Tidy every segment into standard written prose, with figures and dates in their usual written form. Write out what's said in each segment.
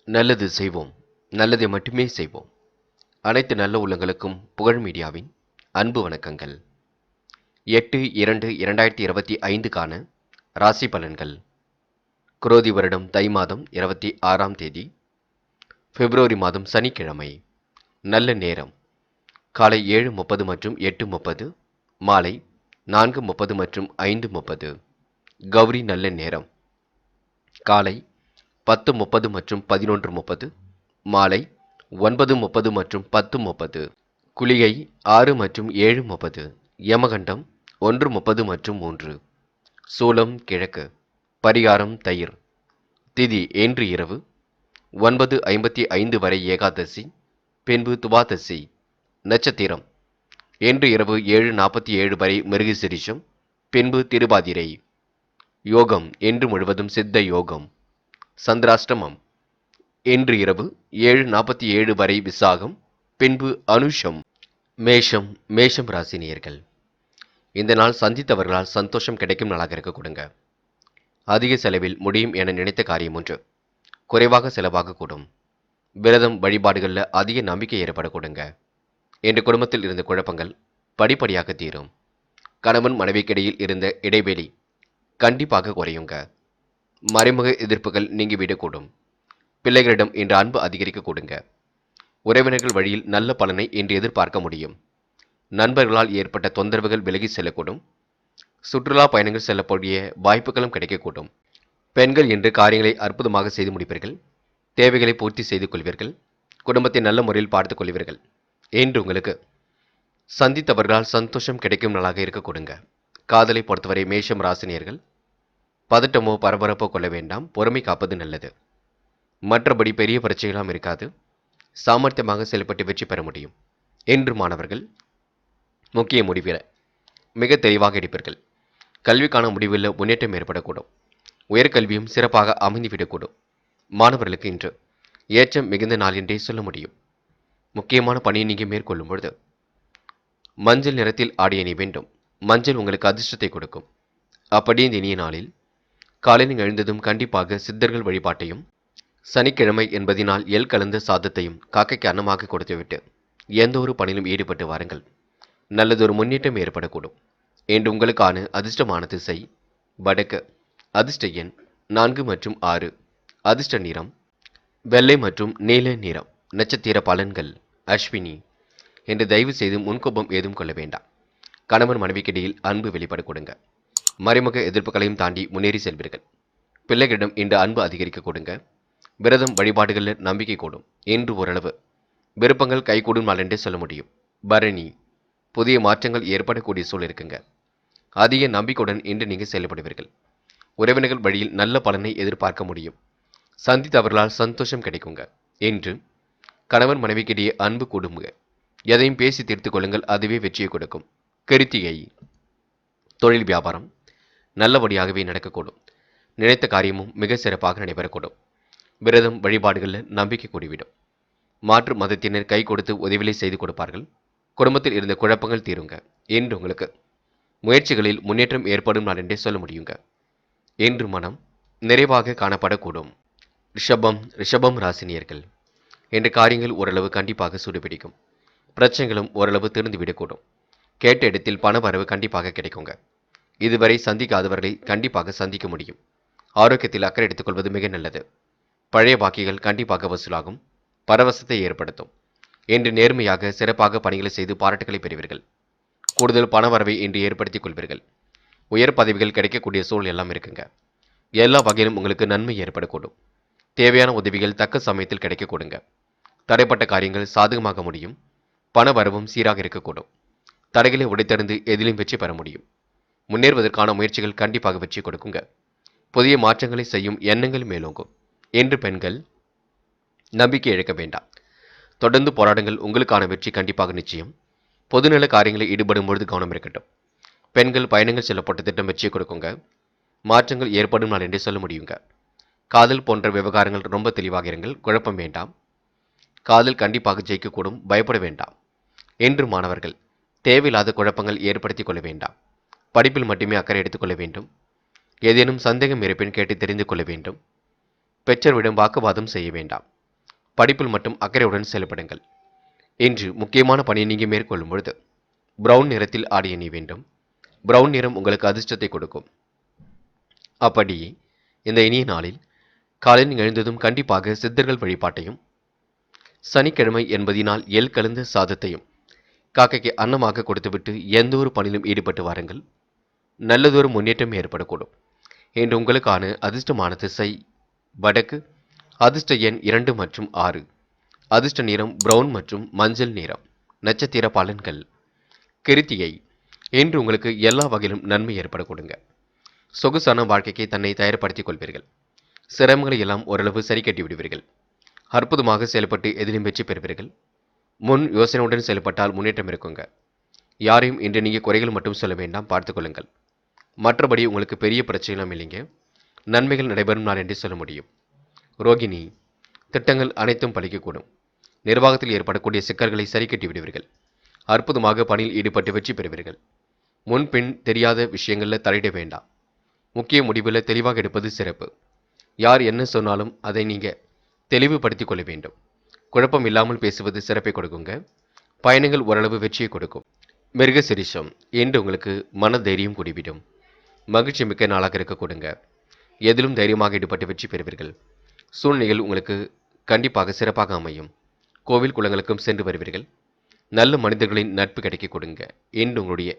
நல்லது செய்வோம். நல்லதை மட்டுமே செய்வோம். அனைத்து நல்ல உள்ளங்களுக்கும் புகழ் மீடியாவின் அன்பு வணக்கங்கள். 8/2/2025க்கான ராசி பலன்கள். குரோதி வருடம் தை மாதம் 26ஆம் தேதி, பிப்ரவரி மாதம் சனிக்கிழமை. நல்ல நேரம் காலை 7:30 மற்றும் 8:30, மாலை 4:30 மற்றும் 5:30. கௌரி நல்ல நேரம் காலை 10:30 மற்றும் 11:30, மாலை 9:30 மற்றும் 10:30. குளிகை 6 மற்றும் 7:30. யமகண்டம் 1:30 மற்றும் 3. சூலம் கிழக்கு. பரிகாரம் தயிர். திதி இன்று இரவு 9:55 வரை ஏகாதசி, பின்பு துவாதசி. நட்சத்திரம் இன்று இரவு 7:47 வரை மிருகசிரிஷம், பின்பு திருவாதிரை. யோகம் இன்று முழுவதும் சித்த யோகம். சந்திராஷ்டமம் இன்று இரவு 7:47 வரை விசாகம், பின்பு அனுஷம். மேஷம் ராசி நேயர்கள். இந்த நாள் சந்தித்தவர்களால் சந்தோஷம் கிடைக்கும் நாளாக இருக்க கொடுங்க. அதிக செலவில் முடியும் என நினைத்த காரியம் ஒன்று குறைவாக செலவாக கூடும். விரதம் வழிபாடுகளில் அதிக நம்பிக்கை ஏற்பட கொடுங்க. இன்று குடும்பத்தில் இருந்த குழப்பங்கள் படிப்படியாக தீரும். கணவன் மனைவிக்கிடையில் இருந்த இடைவெளி கண்டிப்பாக குறையுங்க. மறைமுக எதிர்ப்புகள் நீங்கிவிடக்கூடும். பிள்ளைகளிடம் இன்று அன்பு அதிகரிக்க கொடுங்க. உறவினர்கள் வழியில் நல்ல பலனை இன்று எதிர்பார்க்க முடியும். நண்பர்களால் ஏற்பட்ட தொந்தரவுகள் விலகி செல்லக்கூடும். சுற்றுலா பயணங்கள் செல்லக்கூடிய வாய்ப்புகளும் கிடைக்கக்கூடும். பெண்கள் இன்று காரியங்களை அற்புதமாக செய்து முடிப்பீர்கள். தேவைகளை பூர்த்தி செய்து கொள்வீர்கள். குடும்பத்தை நல்ல முறையில் பார்த்துக் கொள்வீர்கள். இன்று உங்களுக்கு சந்தித்தவர்களால் சந்தோஷம் கிடைக்கும் நாளாக இருக்க கொடுங்க. காதலை பொறுத்தவரை மேஷம் ராசினியர்கள் பதட்டமோ பரபரப்போ கொள்ள வேண்டாம். பொறுமை காப்பது நல்லது. மற்றபடி பெரிய பிரச்சனைகளாம் இருக்காது. சாமர்த்தியமாக செயல்பட்டு வெற்றி பெற முடியும். இன்று மாணவர்கள் முக்கிய முடிவில் மிக தெளிவாக எடுப்பீர்கள். கல்விக்கான முடிவில் முன்னேற்றம் ஏற்படக்கூடும். உயர்கல்வியும் சிறப்பாக அமைந்துவிடக்கூடும். மாணவர்களுக்கு இன்று ஏற்றம் மிகுந்த நாள் என்றே சொல்ல முடியும். முக்கியமான பணியை நீங்கள் மேற்கொள்ளும் பொழுது மஞ்சள் நிறத்தில் ஆடை அணி வேண்டும். மஞ்சள் உங்களுக்கு அதிர்ஷ்டத்தை கொடுக்கும். அப்படியே இந்த இனிய நாளில் காலையில் எழுந்ததும் கண்டிப்பாக சித்தர்கள் வழிபாட்டையும், சனிக்கிழமை என்பதினால் எள் கலந்த சாதத்தையும் காக்கைக்கு அன்னமாக கொடுத்துவிட்டு எந்த ஒரு பணியிலும் ஈடுபட்டு வாருங்கள். நல்லதொரு முன்னேற்றம் ஏற்படக்கூடும். இன்று உங்களுக்கான அதிர்ஷ்டமான திசை வடக்கு. அதிர்ஷ்ட எண் 4 மற்றும் 6. அதிர்ஷ்ட நிறம் வெள்ளை மற்றும் நீல நிறம். நட்சத்திர பலன்கள் அஸ்வினி. என்று தயவு செய்து முன்கோபம் ஏதும் கொள்ள வேண்டாம். கணவன் மனைவிக்கிடையில் அன்பு வெளிப்பட கொடுங்க. மறைமுக எதிர்ப்புகளையும் தாண்டி முன்னேறி செல்வீர்கள். பிள்ளைகளிடம் இன்று அன்பு அதிகரிக்க கொடுங்க. விரதம் வழிபாடுகளில் நம்பிக்கை கூடும். இன்று ஓரளவு விருப்பங்கள் கைகூடும் நாள் என்றே சொல்ல முடியும். பரணி. புதிய மாற்றங்கள் ஏற்படக்கூடிய சூழல் இருக்குங்க. அதிக நம்பிக்கையுடன் இன்று நீங்கள் செயல்படுவீர்கள். உறவினர்கள் வழியில் நல்ல பலனை எதிர்பார்க்க முடியும். சந்தித்தவர்களால் சந்தோஷம் கிடைக்குங்க. இன்று கணவன் மனைவிக்கிடையே அன்பு கூடுங்க. எதையும் பேசி தீர்த்து கொள்ளுங்கள். அதுவே வெற்றியை கொடுக்கும். கிருத்திகை. தொழில் வியாபாரம் நல்லபடியாகவே நடக்கக்கூடும். நினைத்த காரியமும் மிக சிறப்பாக நடைபெறக்கூடும். விரதம் வழிபாடுகளில் நம்பிக்கை கூடிவிடும். மாற்று மதத்தினர் கை கொடுத்து உதவிகளை செய்து கொடுப்பார்கள். குடும்பத்தில் இருந்த குழப்பங்கள் தீருங்க. இன்று உங்களுக்கு முயற்சிகளில் முன்னேற்றம் ஏற்படும் நாள் என்றே சொல்ல முடியுங்க. இன்று மனம் நிறைவாக காணப்படக்கூடும். ரிஷபம் ராசினியர்கள். என்ற காரியங்கள் ஓரளவு கண்டிப்பாக சூடுபிடிக்கும். பிரச்சனைகளும் ஓரளவு தெரிந்துவிடக்கூடும். கேட்ட இடத்தில் பண வரவு கண்டிப்பாக கிடைக்குங்க. இதுவரை சந்திக்காதவர்களை கண்டிப்பாக சந்திக்க முடியும். ஆரோக்கியத்தில் அக்கறை எடுத்துக்கொள்வது மிக நல்லது. பழைய பாக்கிகள் கண்டிப்பாக வசூலாகும். பரவசத்தை ஏற்படுத்தும். இன்று நேர்மையாக சிறப்பாக பணிகளை செய்து பாராட்டுகளை பெறுவீர்கள். கூடுதல் பண வரவை இன்று ஏற்படுத்திக் கொள்வீர்கள். உயர் பதவிகள் கிடைக்கக்கூடிய சூழல் எல்லாம் இருக்குங்க. எல்லா வகையிலும் உங்களுக்கு நன்மை ஏற்படக்கூடும். தேவையான உதவிகள் தக்க சமயத்தில் கிடைக்க கொடுங்க. தடைப்பட்ட காரியங்கள் சாதகமாக முடியும். பண வரவும் சீராக இருக்கக்கூடும். தடைகளை உடைத்தறிந்து எதிலும் வெற்றி பெற முடியும். முன்னேறுவதற்கான முயற்சிகள் கண்டிப்பாக வெற்றி கொடுக்குங்க. புதிய மாற்றங்களை செய்யும் எண்ணங்கள் மேலோங்கும். இன்று பெண்கள் நம்பிக்கை இழக்க வேண்டாம். தொடர்ந்து போராடுங்கள். உங்களுக்கான வெற்றி கண்டிப்பாக நிச்சயம். பொதுநல காரியங்களில் ஈடுபடும் பொழுது கவனம் இருக்கட்டும். பெண்கள் பயணங்கள் செல்லப்பட்ட திட்டம் வெற்றியை கொடுக்குங்க. மாற்றங்கள் ஏற்படும் நாள் என்றே சொல்ல முடியுங்க. காதல் போன்ற விவகாரங்கள் ரொம்ப தெளிவாக இருங்கள். குழப்பம் வேண்டாம். காதல் கண்டிப்பாக ஜெயிக்கக்கூடும். பயப்பட வேண்டாம். இன்று மாணவர்கள் தேவையில்லாத குழப்பங்கள் ஏற்படுத்திக் கொள்ள வேண்டாம். படிப்பில் மட்டுமே அக்கறை எடுத்துக்கொள்ள வேண்டும். ஏதேனும் சந்தேகம் இருப்பின் கேட்டு தெரிந்து கொள்ள வேண்டும். பெற்றோரிடம் வாக்குவாதம் செய்ய வேண்டாம். படிப்பில் மட்டும் அக்கறையுடன் செயல்படுங்கள். இன்று முக்கியமான பணியை நீங்க மேற்கொள்ளும் பொழுது பிரவுன் நிறத்தில் ஆடை அணிய வேண்டும். பிரவுன் நிறம் உங்களுக்கு அதிர்ஷ்டத்தை கொடுக்கும். அப்படியே இந்த இனிய நாளில் காலையில் எழுந்ததும் கண்டிப்பாக சித்தர்கள் வழிபாட்டையும், சனிக்கிழமை என்பதினால் எள் கலந்த சாதத்தையும் காக்கைக்கு அன்னமாக கொடுத்துவிட்டு எந்த ஒரு பணியிலும் ஈடுபட்டு வாருங்கள். நல்லதொரு முன்னேற்றம் ஏற்படக்கூடும். இன்று உங்களுக்கான அதிர்ஷ்டமான திசை வடக்கு. அதிர்ஷ்ட எண் 2 மற்றும் 6. அதிர்ஷ்ட நிறம் பிரவுன் மற்றும் மஞ்சள் நிறம். நட்சத்திர பலன்கள். கிருத்திகை. இன்று உங்களுக்கு எல்லா வகையிலும் நன்மை ஏற்பட கொடுங்க. சொகுசான வாழ்க்கைக்கு தன்னை தயார்படுத்திக் கொள்வீர்கள். சிரமங்களை எல்லாம் ஓரளவு சரி கட்டி விடுவீர்கள். அற்புதமாக செயல்பட்டு எதிலும் வெற்றி பெறுவீர்கள். முன் யோசனையுடன் செயல்பட்டால் முன்னேற்றம் இருக்குங்க. யாரையும் இன்று நீங்க குறைகள் மட்டும் சொல்ல வேண்டாம், பார்த்துக்கொள்ளுங்கள். மற்றபடி உங்களுக்கு பெரிய பிரச்சனைலாம் இல்லைங்க. நன்மைகள் நடைபெறும் நாள் என்று சொல்ல முடியும். ரோகிணி. திட்டங்கள் அனைத்தும் பலிக்கக்கூடும். நிர்வாகத்தில் ஏற்படக்கூடிய சிக்கல்களை சரி கட்டி விடுவீர்கள். அற்புதமாக பணியில் ஈடுபட்டு வெற்றி பெறுவீர்கள். முன்பின் தெரியாத விஷயங்களில் தலையிட வேண்டாம். முக்கிய முடிவில் தெளிவாக எடுப்பது சிறப்பு. யார் என்ன சொன்னாலும் அதை நீங்க தெளிவுபடுத்திக் கொள்ள வேண்டும். குழப்பம் இல்லாமல் பேசுவது சிறப்பை கொடுக்குங்க. பயணங்கள் ஓரளவு வெற்றியை கொடுக்கும். மிருகசிரிஷம். இன்று உங்களுக்கு மன தைரியம் கூடிவிடும். மகிழ்ச்சி மிக்க நாளாக இருக்க கொடுங்க. எதிலும் தைரியமாக ஈடுபட்டு வெற்றி பெறுவீர்கள். சூழ்நிலைகள் உங்களுக்கு கண்டிப்பாக சிறப்பாக அமையும். கோவில் குளங்களுக்கும் சென்று வருவீர்கள். நல்ல மனிதர்களின் நட்பு கிடைக்க கொடுங்க. இன்று உங்களுடைய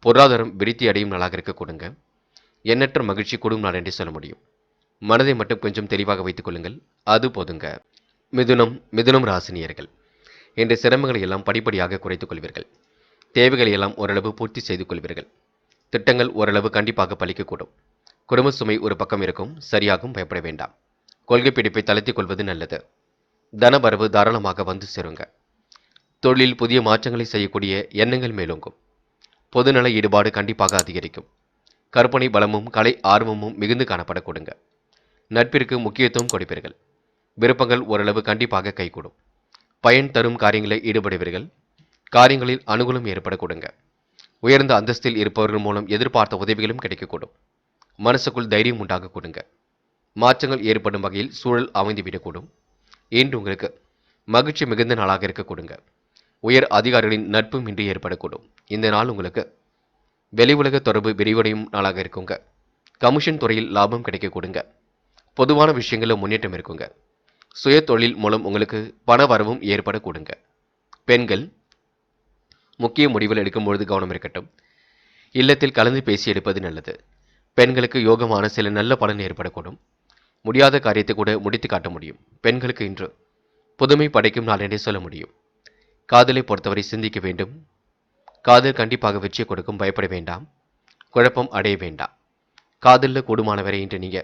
பொருளாதாரம் விருத்தி அடையும் நாளாக இருக்க கொடுங்க. எண்ணற்ற மகிழ்ச்சி கூடும் நாள் என்று சொல்ல முடியும். மனதை மட்டும் கொஞ்சம் தெளிவாக வைத்துக் கொள்ளுங்கள், அது போதுங்க. மிதுனம் ராசினியர்கள். இன்று சிரமங்களை எல்லாம் படிப்படியாக குறைத்துக் கொள்வீர்கள். தேவைகளை எல்லாம் ஓரளவு பூர்த்தி செய்து கொள்வீர்கள். திட்டங்கள் ஓரளவு கண்டிப்பாக பலிக்கக்கூடும். குடும்ப சுமை ஒரு பக்கம் இருக்கும், சரியாகும், பயப்பட வேண்டாம். கொள்கை பிடிப்பை தளர்த்திக் கொள்வது நல்லது. தனவரவு தாராளமாக வந்து சேருங்க. தொழிலில் புதிய மாற்றங்களை செய்யக்கூடிய எண்ணங்கள் மேலோங்கும். பொதுநல ஈடுபாடு கண்டிப்பாக அதிகரிக்கும். கற்பனை பலமும் கலை ஆர்வமும் மிகுந்து காணப்பட கொடுங்க. நட்பிற்கு முக்கியத்துவம் கொடுப்பீர்கள். விருப்பங்கள் ஓரளவு கண்டிப்பாக கைகூடும். பயன் தரும் காரியங்களில் ஈடுபடுவீர்கள். காரியங்களில் அனுகூலம் ஏற்பட கொடுங்க. உயர்ந்த அந்தஸ்தில் இருப்பவர்கள் மூலம் எதிர்பார்த்த உதவிகளும் கிடைக்கக்கூடும். மனசுக்குள் தைரியம் உண்டாக கொடுங்க. மாற்றங்கள் ஏற்படும் வகையில் சூழல் அமைந்துவிடக்கூடும். இன்று உங்களுக்கு மகிழ்ச்சி மிகுந்த நாளாக இருக்க கொடுங்க. உயர் அதிகாரிகளின் நட்பும் இன்று ஏற்படக்கூடும். இந்த நாள் உங்களுக்கு வெளி உலக தொடர்பு விரிவடையும் நாளாக இருக்குங்க. கமிஷன் துறையில் லாபம் கிடைக்க கொடுங்க. பொதுவான விஷயங்களில் முன்னேற்றம் இருக்குங்க. சுய தொழில் மூலம் உங்களுக்கு பண வரவும் ஏற்பட கொடுங்க. பெண்கள் முக்கிய முடிவுகள் எடுக்கும்பொழுது கவனம் இருக்கட்டும். இல்லத்தில் கலந்து பேசி எடுப்பது நல்லது. பெண்களுக்கு யோகமான சில நல்ல பலன் ஏற்படக்கூடும். முடியாத காரியத்தை கூட முடித்து காட்ட முடியும். பெண்களுக்கு இன்று புதுமை படைக்கும் நாள் என்றே சொல்ல முடியும். காதலை பொறுத்தவரை சிந்திக்க வேண்டும். காதல் கண்டிப்பாக வெற்றியை கொடுக்கும், பயப்பட வேண்டாம். குழப்பம் அடைய வேண்டாம். காதலில் கூடுமானவரை இன்று நீங்க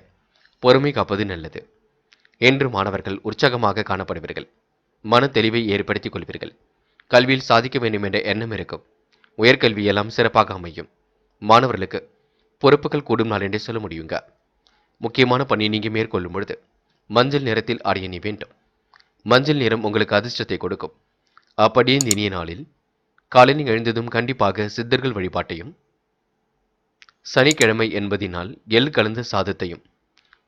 பொறுமை காப்பது நல்லது. என்று மாணவர்கள் உற்சாகமாக காணப்படுவீர்கள். மன தெளிவை ஏற்படுத்திக் கொள்வீர்கள். கல்வியில் சாதிக்க வேண்டும் என்ற எண்ணம் இருக்கும். உயர்கல்வியெல்லாம் சிறப்பாக அமையும். மாணவர்களுக்கு பொறுப்புகள் கூடும் நாள் என்றே சொல்ல முடியுங்க. முக்கியமான பணியை நீங்க மேற்கொள்ளும் பொழுது மஞ்சள் நிறத்தில் ஆடை அணிய வேண்டும். மஞ்சள் நிறம் உங்களுக்கு அதிர்ஷ்டத்தை கொடுக்கும். அப்படியே இந்த இனிய நாளில் காலையில் எழுந்ததும் கண்டிப்பாக சித்தர்கள் வழிபாட்டையும், சனிக்கிழமை என்பதினால் எள் கலந்த சாதத்தையும்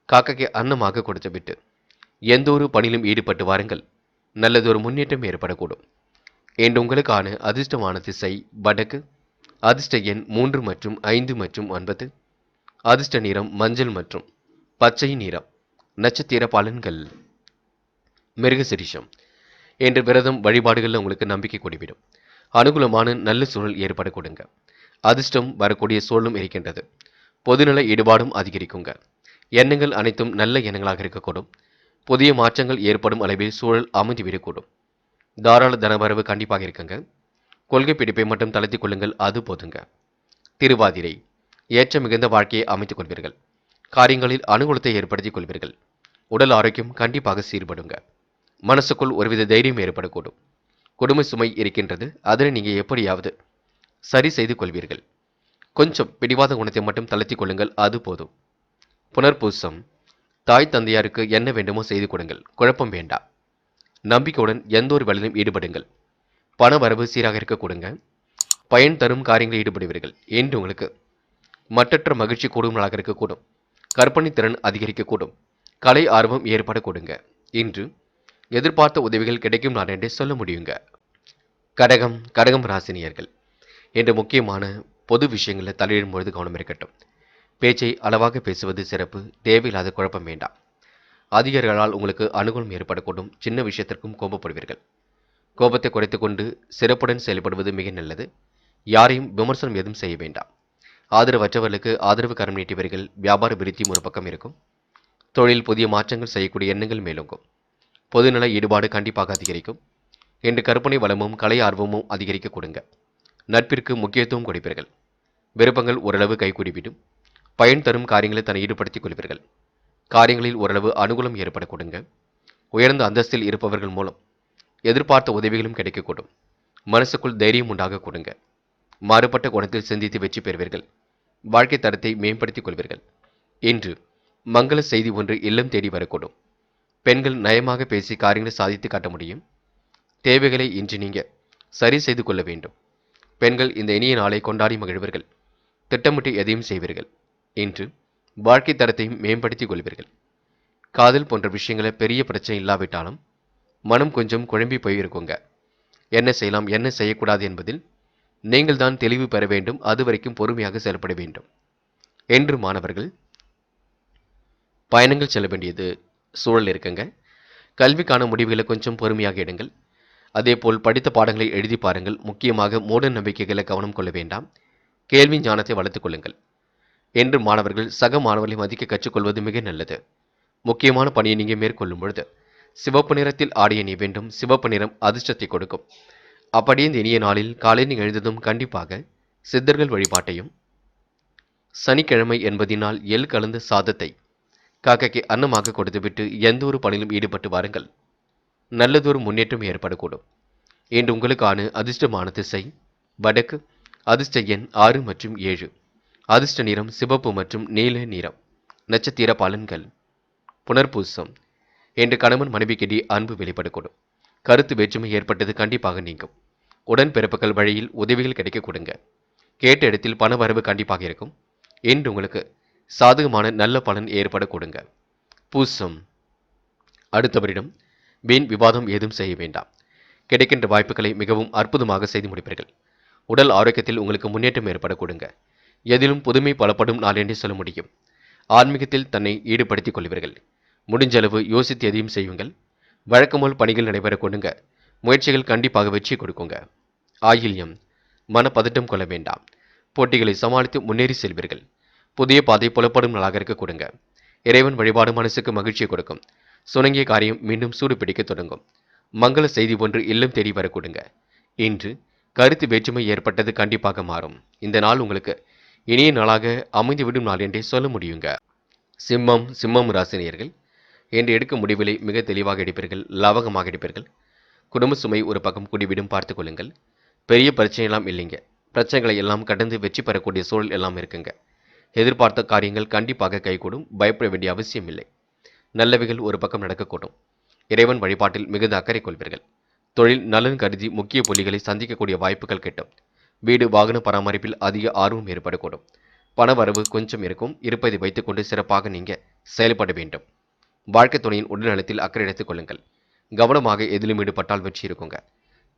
காக்கைக்கு அன்னமாக கொடுத்துவிட்டு எந்த ஒரு பணியிலும் ஈடுபட்டு வாருங்கள். நல்லதொரு முன்னேற்றம் ஏற்படக்கூடும். இன்று உங்களுக்கான அதிர்ஷ்டமான திசை வடக்கு. அதிர்ஷ்ட எண் 3 மற்றும் 5 மற்றும் 9. அதிர்ஷ்ட நிறம் மஞ்சள் மற்றும் பச்சை நிறம். நட்சத்திர பலன்கள். மிருகசிரிஷம். இன்று விரதம் வழிபாடுகளில் உங்களுக்கு நம்பிக்கை கூடிவிடும். அனுகூலமான நல்ல சூழல் ஏற்பட கொடுங்க. அதிர்ஷ்டம் வரக்கூடிய சூழலும் இருக்கின்றது. பொதுநல ஈடுபாடும் அதிகரிக்குங்க. எண்ணங்கள் அனைத்தும் நல்ல எண்ணங்களாக இருக்கக்கூடும். புதிய மாற்றங்கள் ஏற்படும் அளவில் சூழல் அமைந்துவிடக்கூடும். தாராள தனவரவு கண்டிப்பாக இருக்குங்க. கொள்கை பிடிப்பை மட்டும் தளர்த்திக் கொள்ளுங்கள், அது போதுங்க. திருவாதிரை. ஏற்ற மிகுந்த வாழ்க்கையை அமைத்துக் கொள்வீர்கள். காரியங்களில் அனுகூலத்தை ஏற்படுத்திக் கொள்வீர்கள். உடல் ஆரோக்கியம் கண்டிப்பாக சீர்படுங்க. மனசுக்குள் ஒருவித தைரியம் ஏற்படக்கூடும். குடும்ப சுமை இருக்கின்றது, அதனை நீங்க எப்படியாவது சரி செய்து கொள்வீர்கள். கொஞ்சம் பிடிவாத குணத்தை மட்டும் தளர்த்திக் கொள்ளுங்கள், அது போதும். புனர்பூசம். தாய் தந்தையாருக்கு என்ன வேண்டுமோ செய்து கொடுங்கள், குழப்பம் வேண்டாம். நம்பிக்கையுடன் எந்த ஒரு வேலையிலும் ஈடுபடுங்கள். பண வரவு சீராக இருக்க கொடுங்க. பயன் தரும் காரியங்களில் ஈடுபடுவீர்கள். என்று உங்களுக்கு மற்றற்ற மகிழ்ச்சி கூடும் நாளாக இருக்கக்கூடும். கற்பனை திறன் அதிகரிக்கக்கூடும். கலை ஆர்வம் ஏற்பட கொடுங்க. இன்று எதிர்பார்த்த உதவிகள் கிடைக்கும் நாள் என்றே சொல்ல முடியுங்க. கடகம் ராசினியர்கள் என்ற முக்கியமான பொது விஷயங்களில் தலையிடும் பொழுது கவனம் இருக்கட்டும். பேச்சை அளவாக பேசுவது சிறப்பு. தேவையில்லாத குழப்பம் வேண்டாம். அதிகாரிகளால் உங்களுக்கு அனுகூலம் ஏற்படக்கூடும். சின்ன விஷயத்திற்கும் கோபப்படுவீர்கள். கோபத்தை குறைத்துக் கொண்டு சிறப்புடன் செயல்படுவது மிக நல்லது. யாரையும் விமர்சனம் எதுவும் செய்ய வேண்டாம். ஆதரவற்றவர்களுக்கு ஆதரவு கரம் நீட்டியவர்கள். வியாபார விருத்தியும் ஒரு பக்கம் இருக்கும். தொழில் புதிய மாற்றங்கள் செய்யக்கூடிய எண்ணங்கள் மேலோங்கும். பொதுநல ஈடுபாடு கண்டிப்பாக அதிகரிக்கும். இன்று கற்பனை வளமும் கலை ஆர்வமும் அதிகரிக்க கொடுங்க. நட்பிற்கு முக்கியத்துவம் கொடுப்பீர்கள். விருப்பங்கள் ஓரளவு கைகூடிவிடும். பயன் தரும் காரியங்களை தன்னை ஈடுபடுத்திக் கொள்வீர்கள். காரியங்களில் ஓரளவு அனுகூலம் ஏற்பட கொடுங்க. உயர்ந்த அந்தஸ்தில் இருப்பவர்கள் மூலம் எதிர்பார்த்த உதவிகளும் கிடைக்கக்கூடும். மனசுக்குள் தைரியம் உண்டாக கொடுங்க. மாறுபட்ட கோணத்தில் சிந்தித்து வெற்றி பெறுவீர்கள். வாழ்க்கை தரத்தை மேம்படுத்திக் கொள்வீர்கள். இன்று மங்கள செய்தி ஒன்று இல்லம் தேடி வரக்கூடும். பெண்கள் நயமாக பேசி காரியங்களை சாதித்து காட்ட முடியும். தேவைகளை இன்று நீங்க சரி செய்து கொள்ள வேண்டும். பெண்கள் இந்த இனிய நாளை கொண்டாடி மகிழ்வீர்கள். திட்டமிட்டு எதையும் செய்வீர்கள். இன்று வாழ்க்கை தரத்தையும் மேம்படுத்திக் கொள்வீர்கள். காதல் போன்ற விஷயங்கள பெரிய பிரச்சனை இல்லாவிட்டாலும் மனம் கொஞ்சம் குழம்பி போயிருக்குங்க. என்ன செய்யலாம் என்ன செய்யக்கூடாது என்பதில் நீங்கள் தான் தெளிவு பெற வேண்டும். அது வரைக்கும் பொறுமையாக செயல்பட வேண்டும். என்று மாணவர்கள் பயணங்கள் செல்ல வேண்டியது சூழல் இருக்குங்க. கல்விக்கான முடிவுகளை கொஞ்சம் பொறுமையாக எடுங்கள். அதேபோல் படித்த பாடங்களை எழுதி பாருங்கள். முக்கியமாக மூட நம்பிக்கைகளை கவனம் கொள்ள வேண்டாம். கேள்வி ஞானத்தை வளர்த்துக் கொள்ளுங்கள். என்று மாணவர்கள் சக மாணவர்களை மதிக்க கற்றுக்கொள்வது மிக நல்லது. முக்கியமான பணியை நீங்கள் மேற்கொள்ளும் பொழுது சிவப்பு நிறத்தில் ஆடிய நீ வேண்டும். சிவப்பு நிறம் அதிர்ஷ்டத்தை கொடுக்கும். அப்படியே இந்த இனிய நாளில் காலையில் எழுந்ததும் கண்டிப்பாக சித்தர்கள் வழிபாட்டையும், சனிக்கிழமை என்பதினால் எள் கலந்த சாதத்தை காக்கைக்கு அன்னமாக கொடுத்துவிட்டு எந்த ஒரு பணியிலும் ஈடுபட்டு வாருங்கள். நல்லதொரு முன்னேற்றம் ஏற்படக்கூடும். இன்று உங்களுக்கான அதிர்ஷ்டமான திசை வடக்கு. அதிர்ஷ்ட எண் 6 மற்றும் 7. அதிர்ஷ்ட நிறம் சிவப்பு மற்றும் நீல நிறம். நட்சத்திர பலன்கள் புனர்பூசம். என்று கணவன் மனைவிக்கிடையே அன்பு வெளிப்படக்கூடும். கருத்து வேற்றுமை ஏற்பட்டது கண்டிப்பாக நீங்கும். உடன்பிறப்புகள் வழியில் உதவிகள் கிடைக்க கொடுங்க. கேட்ட இடத்தில் பண வரவு கண்டிப்பாக இருக்கும். இன்று உங்களுக்கு சாதகமான நல்ல பலன் ஏற்பட கொடுங்க. பூசம். அடுத்தவரிடம் வீண் விவாதம் ஏதும் செய்ய வேண்டாம். கிடைக்கின்ற வாய்ப்புகளை மிகவும் அற்புதமாக செய்து முடிப்பீர்கள். உடல் ஆரோக்கியத்தில் உங்களுக்கு முன்னேற்றம் ஏற்பட கொடுங்க. எதிலும் புதுமை பலப்படும் நாள் என்றே சொல்ல முடியும். ஆன்மீகத்தில் தன்னை ஈடுபடுத்திக் கொள்வீர்கள். முடிஞ்சளவு யோசித்து எதையும் செய்யுங்கள். வழக்கம்போல் பணிகள் நடைபெற கொடுங்க. முயற்சிகள் கண்டிப்பாக வெற்றி கொடுக்குங்க. ஆயில்யம். மனப்பதட்டம் கொள்ள வேண்டாம். போட்டிகளை சமாளித்து முன்னேறி செல்வீர்கள். புதிய பாதை புலப்படும் நாளாக இருக்க கொடுங்க. இறைவன் வழிபாடு மனசுக்கு மகிழ்ச்சியை கொடுக்கும். சுணங்கிய காரியம் மீண்டும் சூடு பிடிக்க தொடங்கும். மங்கள செய்தி ஒன்று இல்லம் தேடி வர கொடுங்க. இன்று கருத்து வேற்றுமை ஏற்பட்டது கண்டிப்பாக மாறும். இந்த நாள் உங்களுக்கு இனிய நாளாக அமைந்துவிடும் நாள் என்றே சொல்ல முடியுங்க. சிம்மம் ராசினியர்கள் என்று எடுக்கும் முடிவுகளை மிக தெளிவாக எடுப்பீர்கள். லாபகமாக எடுப்பீர்கள். குடும்ப சுமை ஒரு பக்கம் கூடிவிடும் பார்த்துக் கொள்ளுங்கள். பெரிய பிரச்சனை எல்லாம் இல்லைங்க. பிரச்சனைகளை எல்லாம் கடந்து வெற்றி பெறக்கூடிய சூழல் எல்லாம் இருக்குங்க. எதிர்பார்த்த காரியங்கள் கண்டிப்பாக கைகூடும். பயப்பட வேண்டிய அவசியம் இல்லை. நல்லவைகள் ஒரு பக்கம் நடக்கக்கூடும். இறைவன் வழிபாட்டில் மிகுந்த அக்கறை கொள்வீர்கள். தொழில் நலன் கருதி முக்கிய புள்ளிகளை சந்திக்கக்கூடிய வாய்ப்புகள் கிட்டும். வீடு வாகன பராமரிப்பில் அதிக ஆர்வம் ஏற்படக்கூடும். பண வரவு கொஞ்சம் இருக்கும். இருப்பதை வைத்துக்கொண்டு சிறப்பாக நீங்க செயல்பட வேண்டும். வாழ்க்கை துணையின் உடல்நலத்தில் அக்கறை எடுத்துக் கொள்ளுங்கள். கவனமாக எதிலும் ஈடுபட்டால் வெற்றி இருக்குங்க.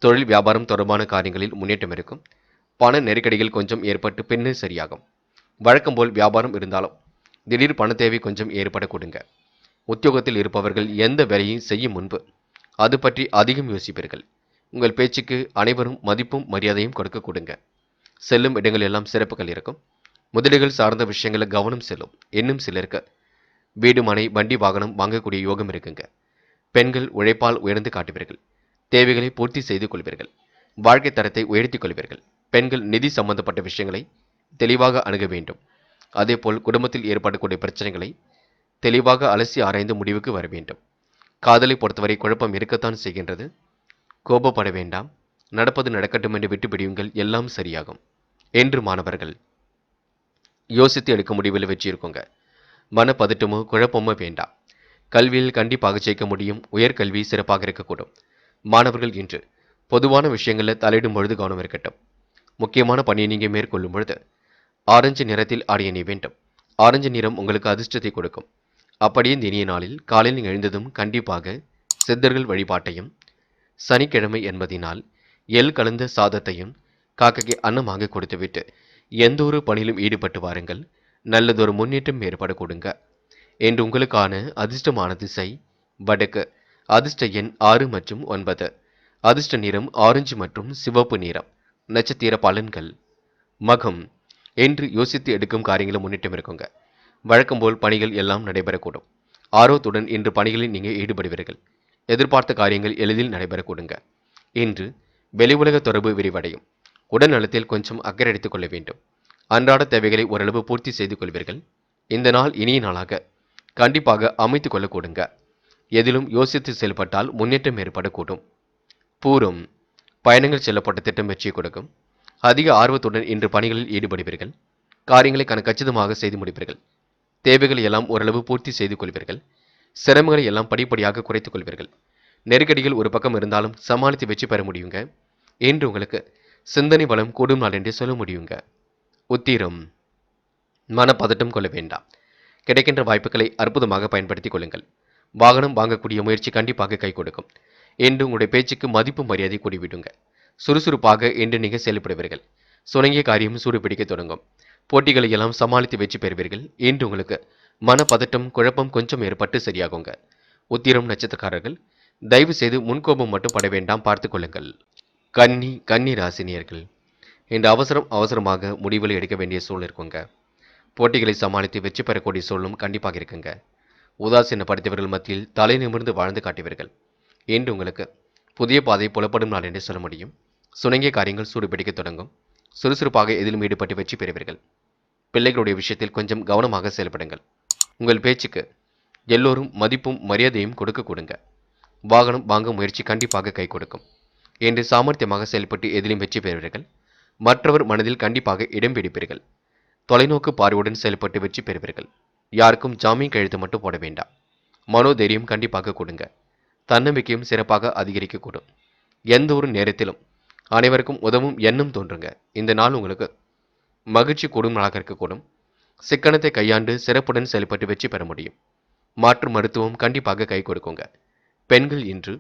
தொழில் வியாபாரம் தொடர்பான காரியங்களில் முன்னேற்றம் இருக்கும். பண நெருக்கடிகள் கொஞ்சம் ஏற்பட்டு பின்னர் சரியாகும். வழக்கம் போல் வியாபாரம் இருந்தாலும் திடீர் பண தேவை கொஞ்சம் ஏற்பட கொடுங்க. உத்தியோகத்தில் இருப்பவர்கள் எந்த வேலையும் செய்யும் முன்பு அது பற்றி அதிகம் யோசிப்பீர்கள். உங்கள் பேச்சுக்கு அனைவரும் மதிப்பும் மரியாதையும் கொடுக்க கொடுங்க. செல்லும் இடங்கள் எல்லாம் சிறப்புகள் இருக்கும். முதலீடுகள் சார்ந்த விஷயங்களில் கவனம் செல்லும். இன்னும் சிலருக்கு வீடு மனை வண்டி வாகனம் வாங்கக்கூடிய யோகம் இருக்குங்க. பெண்கள் உழைப்பால் உயர்ந்து காட்டுவீர்கள். தேவைகளை பூர்த்தி செய்து கொள்வீர்கள். வாழ்க்கை தரத்தை உயர்த்திக் கொள்வீர்கள். பெண்கள் நிதி சம்பந்தப்பட்ட விஷயங்களை தெளிவாக அணுக வேண்டும். அதேபோல் குடும்பத்தில் ஏற்படக்கூடிய பிரச்சனைகளை தெளிவாக அலசி ஆராய்ந்து முடிவுக்கு வர வேண்டும். காதலை பொறுத்தவரை குழப்பம் இருக்கத்தான் செய்கின்றது. கோபப்பட வேண்டாம். நடப்பது நடக்கட்டும் என்று விட்டுப்பிடியுங்கள். எல்லாம் சரியாகும். என்று மாணவர்கள் யோசித்து எடுக்க முடிவில் வெற்றி இருக்குங்க. மனப்பதட்டமோ குழப்பமோ வேண்டாம். கல்வியில் கண்டிப்பாக ஜெயிக்க முடியும். உயர்கல்வி சிறப்பாக இருக்கக்கூடும். மாணவர்கள் இன்று பொதுவான விஷயங்களில் தலையிடும் பொழுது கவனம் இருக்கட்டும். முக்கியமான பணியை நீங்கள் மேற்கொள்ளும் பொழுது ஆரஞ்சு நிறத்தில் ஆடிய நீ வேண்டும். ஆரஞ்சு நிறம் உங்களுக்கு அதிர்ஷ்டத்தை கொடுக்கும். அப்படியே இந்த இனிய நாளில் காலையில் நீங்கள் எழுந்ததும் கண்டிப்பாக சித்தர்கள் வழிபாட்டையும், சனிக்கிழமை என்பதினால் எள் கலந்த சாதத்தையும் காக்கைக்கு அன்னமாக கொடுத்துவிட்டு எந்த ஒரு பணியிலும் ஈடுபட்டு வாருங்கள். நல்லதொரு முன்னேற்றம் ஏற்பட கொடுங்க. என்று உங்களுக்கான அதிர்ஷ்டமான திசை வடக்கு. அதிர்ஷ்ட எண் 6 மற்றும் 9. அதிர்ஷ்ட நிறம் ஆரஞ்சு மற்றும் சிவப்பு நிறம். நட்சத்திர பலன்கள். மகம். என்று யோசித்து எடுக்கும் காரியங்களை முன்னேற்றம் இருக்குங்க. வழக்கம் போல் பணிகள் எல்லாம் நடைபெறக்கூடும். ஆர்வத்துடன் இன்று பணிகளில் நீங்கள் ஈடுபடுவீர்கள். எதிர்பார்த்த காரியங்கள் எளிதில் நடைபெற கொடுங்க. இன்று வெளி உலக தொடர்பு விரிவடையும். உடல் நலத்தில் கொஞ்சம் அக்கறை எடுத்துக் கொள்ள வேண்டும். அன்றாட தேவைகளை ஓரளவு பூர்த்தி செய்து கொள்வீர்கள். இந்த நாள் இனிய நாளாக கண்டிப்பாக அமைத்துக் கொள்ள கொடுங்க. எதிலும் யோசித்து செயல்பட்டால் முன்னேற்றம் ஏற்படக்கூடும். பூரம். பயணங்கள் செல்லப்பட்ட திட்டம் வெற்றியை கொடுக்கும். அதிக ஆர்வத்துடன் இன்று பணிகளில் ஈடுபடுவீர்கள். காரியங்களை கச்சிதமாக செய்து முடிப்பீர்கள். தேவைகளை எல்லாம் ஓரளவு பூர்த்தி செய்து கொள்வீர்கள். சிரமங்களை எல்லாம் படிப்படியாக குறைத்துக் கொள்வீர்கள். நெருக்கடிகள் ஒரு பக்கம் இருந்தாலும் சமாளித்து வெற்றி பெற முடியுங்க. இன்று உங்களுக்கு சிந்தனை பலம் கூடும் நாள் என்றே சொல்ல முடியுங்க. உத்திரம். மனப்பதட்டம் கொள்ள வேண்டாம். கிடைக்கின்ற வாய்ப்புகளை அற்புதமாக பயன்படுத்திக் கொள்ளுங்கள். வாகனம் வாங்கக்கூடிய முயற்சி கண்டிப்பாக கை கொடுக்கும். என்று உங்களுடைய பேச்சுக்கு மதிப்பு மரியாதை கூடிவிடுங்க. சுறுசுறுப்பாக என்று நீங்கள் செயல்படுவீர்கள். சுணங்கிய காரியம் சூடு பிடிக்க தொடங்கும். போட்டிகளை எல்லாம் சமாளித்து வெற்றி பெறுவீர்கள். இன்று உங்களுக்கு மனப்பதட்டம் குழப்பம் கொஞ்சம் ஏற்பட்டு சரியாகுங்க. உத்திரம் நட்சத்திரக்காரர்கள் தயவு செய்து முன்கோபம் மட்டும் பட வேண்டாம், பார்த்துக் கொள்ளுங்கள். கன்னி ராசினியர்கள் இன்று அவசரமாக முடிவுகளை எடுக்க வேண்டிய சூழல் இருக்குங்க. போட்டிகளை சமாளித்து வெற்றி பெறக்கூடிய சூழலும் கண்டிப்பாக இருக்குங்க. உதாசீனப்படுத்தியவர்கள் மத்தியில் தலை நிமிர்ந்து வாழ்ந்து காட்டுவீர்கள். இன்று உங்களுக்கு புதிய பாதை புலப்படும் நாள் என்றே சொல்ல முடியும். சுணங்கிய காரியங்கள் சூடு பிடிக்க தொடங்கும். சுறுசுறுப்பாக எதிலும் ஈடுபட்டு வெற்றி பெறுவீர்கள். பிள்ளைகளுடைய விஷயத்தில் கொஞ்சம் கவனமாக செயல்படுங்கள். உங்கள் பேச்சுக்கு எல்லோரும் மதிப்பும் மரியாதையும் கொடுக்க கொடுங்க. வாகனம் வாங்க முயற்சி கண்டிப்பாக கை கொடுக்கும். என்று சாமர்த்தியமாக செயல்பட்டு எதிலும் வெற்றி பெறுவீர்கள். மற்றவர் மனதில் கண்டிப்பாக இடம் பிடிப்பீர்கள். தொலைநோக்கு பார்வையுடன் செயல்பட்டு வெற்றி பெறுவீர்கள். யாருக்கும் ஜாமீன் கையெழுத்து மட்டும் போட வேண்டாம். மனோதைரியம் கண்டிப்பாக கொடுங்க. தன்னம்பிக்கையும் சிறப்பாக அதிகரிக்கக்கூடும். எந்த ஒரு நேரத்திலும் அனைவருக்கும் உதவும் எண்ணம் தோன்றுங்க. இந்த நாள் உங்களுக்கு மகிழ்ச்சி கூடும் நாளாக இருக்கக்கூடும். சிக்கனத்தை கையாண்டு சிறப்புடன் செயல்பட்டு வெற்றி பெற முடியும். மாற்று மருத்துவம் கண்டிப்பாக கை கொடுக்குங்க. பெண்கள் இன்று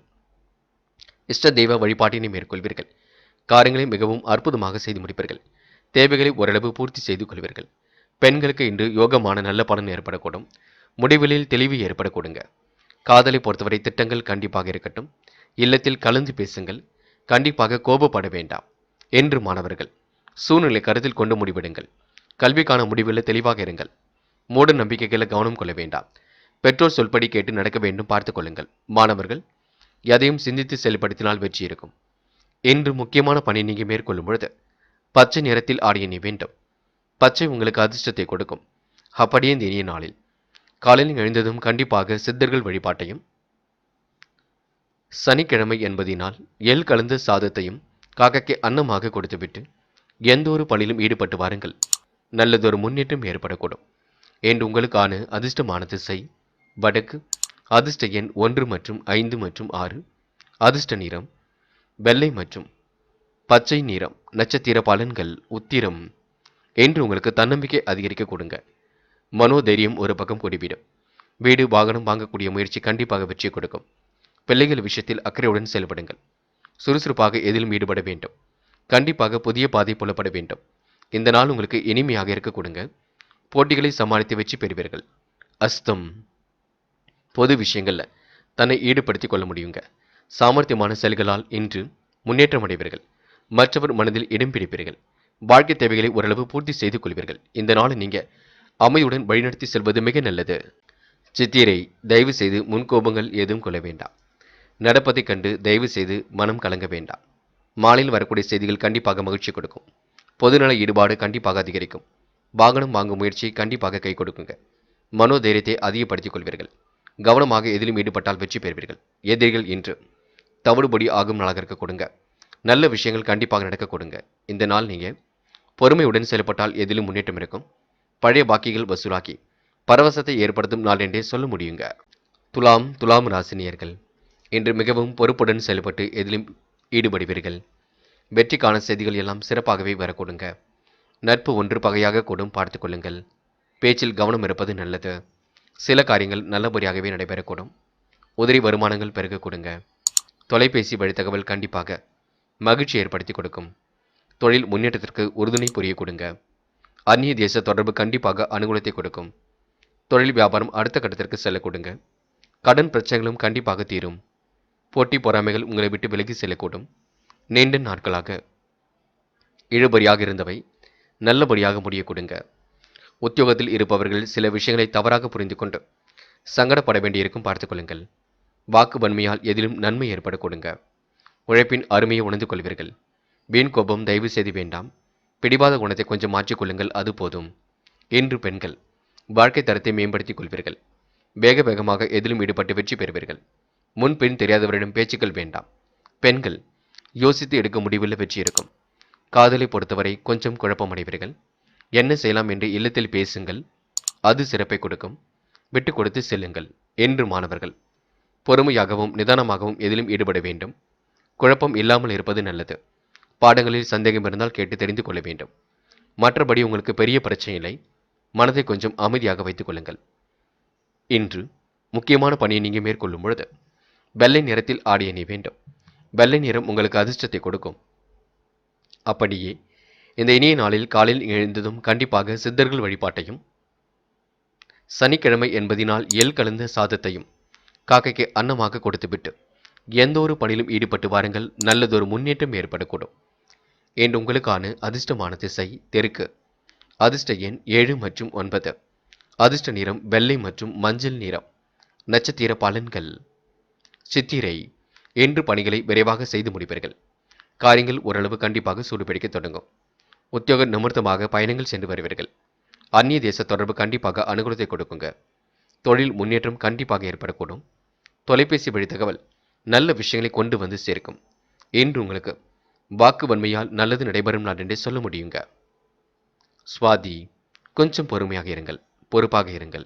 இஷ்ட தெய்வ வழிபாட்டினை மேற்கொள்வீர்கள். காரியங்களை மிகவும் அற்புதமாக செய்து முடிப்பீர்கள். தேவைகளை ஓரளவு பூர்த்தி செய்து கொள்வீர்கள். பெண்களுக்கு இன்று யோகமான நல்ல பலன் ஏற்படக்கூடும். முடிவுகளில் தெளிவு ஏற்படக்கூடுங்க. காதலை பொறுத்தவரை திட்டங்கள் கண்டிப்பாக இருக்கட்டும். இல்லத்தில் கலந்து பேசுங்கள். கண்டிப்பாக கோபப்பட வேண்டாம். என்று மாணவர்கள் சூழ்நிலை கருத்தில் கொண்டு முடிவெடுங்கள். கல்விக்கான முடிவில் தெளிவாக இருங்கள். மூட நம்பிக்கைகளை கவனம் கொள்ள வேண்டாம். பெற்றோர் சொல்படி கேட்டு நடக்க வேண்டும், பார்த்துக் கொள்ளுங்கள். மாணவர்கள் எதையும் சிந்தித்து செயல்படுத்தினால் வெற்றி இருக்கும். இன்று முக்கியமான பணி நீங்கள் மேற்கொள்ளும் பொழுது பச்சை நிறத்தில் ஆடிய நீ வேண்டும். பச்சை உங்களுக்கு அதிர்ஷ்டத்தை கொடுக்கும். அப்படியே இந்த இனிய நாளில் காலையில் எழுந்ததும் கண்டிப்பாக சித்தர்கள் வழிபாட்டையும், சனிக்கிழமை என்பதினால் எள் கலந்த சாதத்தையும் காக்கைக்கு அன்னமாக கொடுத்துவிட்டு எந்த ஒரு பணியிலும் ஈடுபட்டு வாருங்கள். நல்லதொரு முன்னேற்றம் ஏற்படக்கூடும். என்று உங்களுக்கான அதிர்ஷ்டமான திசை வடக்கு. அதிர்ஷ்ட எண் 1 மற்றும் 5 மற்றும் 6. அதிர்ஷ்ட நிறம் வெள்ளை மற்றும் பச்சை நிறம். நட்சத்திர பலன்கள். உத்திரம். என்று உங்களுக்கு தன்னம்பிக்கை அதிகரிக்க கொடுங்க. மனோதைரியம் ஒரு பக்கம் கூடிவிடும். வீடு வாகனம் வாங்கக்கூடிய முயற்சி கண்டிப்பாக வெற்றி கொடுக்கும். பிள்ளைகள் விஷயத்தில் அக்கறையுடன் செயல்படுங்கள். சுறுசுறுப்பாக எதிலும் ஈடுபட வேண்டும். கண்டிப்பாக புதிய பாதை புலப்பட வேண்டும். இந்த நாள் உங்களுக்கு இனிமையாக இருக்க கொடுங்க. போட்டிகளை சமாளித்து வெற்றி பெறுவீர்கள். அஸ்தம். பொது விஷயங்கள்ல தன்னை ஈடுபடுத்திக் கொள்ள முடியுங்க. சாமர்த்தியமான செயல்களால் இன்று முன்னேற்றம் அடைவீர்கள். மற்றவர் மனதில் இடம் பிடிப்பீர்கள். வாழ்க்கை தேவைகளை ஓரளவு பூர்த்தி செய்து கொள்வீர்கள். இந்த நாளை நீங்க அமைதியுடன் வழிநடத்தி செல்வது மிக நல்லது. சித்திரை. தயவு செய்து முன்கோபங்கள் ஏதும் கொள்ள வேண்டாம். நடப்பதைக் கண்டு தயவு செய்து மனம் கலங்க வேண்டாம். மாலையில் வரக்கூடிய செய்திகள் கண்டிப்பாக மகிழ்ச்சி கொடுக்கும். பொதுநல ஈடுபாடு கண்டிப்பாக அதிகரிக்கும். வாகனம் வாங்கும் முயற்சி கண்டிப்பாக கை கொடுக்குங்க. மனோதைரியத்தை அதிகப்படுத்திக் கொள்வீர்கள். கவனமாக எதிலும் ஈடுபட்டால் வெற்றி பெறுவீர்கள். எதிரிகள் இன்று தவிடுபடி ஆகும் நாளாக இருக்க கொடுங்க. நல்ல விஷயங்கள் கண்டிப்பாக நடக்க கொடுங்க. இந்த நாள் நீங்க பொறுமையுடன் செயல்பட்டால் எதிலும் முன்னேற்றம் இருக்கும். பழைய பாக்கிகள் வசூலாக்கி பரவசத்தை ஏற்படுத்தும் நாள் என்றே சொல்ல முடியுங்க. துலாம் ராசினியர்கள் இன்று மிகவும் பொறுப்புடன் செயல்பட்டு எதிலும் ஈடுபடுவீர்கள். வெற்றிக்கான செய்திகள் எல்லாம் சிறப்பாகவே வரக்கூடுங்க. நட்பு ஒன்று பகையாக கூடும், பார்த்துக் கொள்ளுங்கள். பேச்சில் கவனம் இருப்பது நல்லது. சில காரியங்கள் நல்லபடியாகவே நடைபெறக்கூடும். உதிரி வருமானங்கள் பெருக கொடுங்க. தொலைபேசி வழி தகவல் கண்டிப்பாக மகிழ்ச்சி ஏற்படுத்தி கொடுக்கும். தொழில் முன்னேற்றத்திற்கு உறுதுணை புரிய கொடுங்க. அந்நிய தேச தொடர்பு கண்டிப்பாக அனுகூலத்தை கொடுக்கும். தொழில் வியாபாரம் அடுத்த கட்டத்திற்கு செல்ல கொடுங்க. கடன் பிரச்சனைகளும் கண்டிப்பாக தீரும். போட்டி பொறாமைகள் உங்களை விட்டு விலகி செல்லக்கூடும். நீண்ட நாட்களாக இழுபறியாக இருந்தவை நல்லபடியாக முடிய கொடுங்க. உத்தியோகத்தில் இருப்பவர்கள் சில விஷயங்களை தவறாக புரிந்து கொண்டு சங்கடப்பட வேண்டியிருக்கும் பார்த்துக் கொள்ளுங்கள். வாக்கு வன்மையால் எதிலும் நன்மை ஏற்பட கொடுங்க. உழைப்பின் அருமையை உணர்ந்து கொள்வீர்கள். வீண் கோபம் தயவு செய்து வேண்டாம். பிடிவாத குணத்தை கொஞ்சம் மாற்றிக்கொள்ளுங்கள், அது போதும். இன்று பெண்கள் வாழ்க்கை தரத்தை மேம்படுத்திக் கொள்வீர்கள். வேக வேகமாக எதிலும் ஈடுபட்டு வெற்றி பெறுவீர்கள். முன்பின் தெரியாதவரிடம் பேச்சுக்கள் வேண்டாம். பெண்கள் யோசித்து எடுக்க முடிவில் வெற்றி இருக்கும். காதலை பொறுத்தவரை கொஞ்சம் குழப்பமடைவீர்கள். என்ன செய்யலாம் என்று இல்லத்தில் பேசுங்கள், அது சிறப்பை கொடுக்கும். விட்டு கொடுத்து செல்லுங்கள். என்று மாணவர்கள் பொறுமையாகவும் நிதானமாகவும் எதிலும் ஈடுபட வேண்டும். குழப்பம் இல்லாமல் இருப்பது நல்லது. பாடங்களில் சந்தேகம் இருந்தால் கேட்டு தெரிந்து கொள்ள வேண்டும். மற்றபடி உங்களுக்கு பெரிய பிரச்சனை இல்லை. மனதை கொஞ்சம் அமைதியாக வைத்துக் கொள்ளுங்கள். இன்று முக்கியமான பணியை நீங்கள் மேற்கொள்ளும் பொழுது வெள்ளை நிறத்தில் ஆடை அணிய வேண்டும். வெள்ளை நிறம் உங்களுக்கு அதிர்ஷ்டத்தை கொடுக்கும். அப்படியே இந்த இனிய நாளில் காலையில் எழுந்ததும் கண்டிப்பாக சித்தர்கள் வழிபாட்டையும், சனிக்கிழமை என்பதினால் எள் கலந்த சாதத்தையும் காக்கைக்கு அன்னமாக கொடுத்துவிட்டு எந்த ஒரு பணியிலும் ஈடுபட்டு வாருங்கள். நல்லதொரு முன்னேற்றம் ஏற்படக்கூடும். என்று உங்களுக்கான அதிர்ஷ்டமான திசை தெற்கு. அதிர்ஷ்ட எண் 7 மற்றும் 9. அதிர்ஷ்ட நிறம் வெள்ளை மற்றும் மஞ்சள் நிறம். நட்சத்திர பலன்கள். சித்திரை. இன்று பணிகளை விரைவாக செய்து முடிப்பீர்கள். காரியங்கள் ஓரளவு கண்டிப்பாக சூடுபிடிக்க தொடங்கும். உத்தியோக நிமித்தமாக பயணங்கள் சென்று வருவீர்கள். அந்நிய தேச தொடர்பு கண்டிப்பாக அனுகூலத்தை கொடுக்குங்க. தொழில் முன்னேற்றம் கண்டிப்பாக ஏற்படக்கூடும். தொலைபேசி வழி தகவல் நல்ல விஷயங்களை கொண்டு வந்து சேர்க்கும். இன்று உங்களுக்கு வாக்கு வன்மையால் நல்லது நடைபெறும் நாள் என்றே சொல்ல முடியுங்க. சுவாதி. கொஞ்சம் பொறுமையாக இருங்கள், பொறுப்பாக இருங்கள்,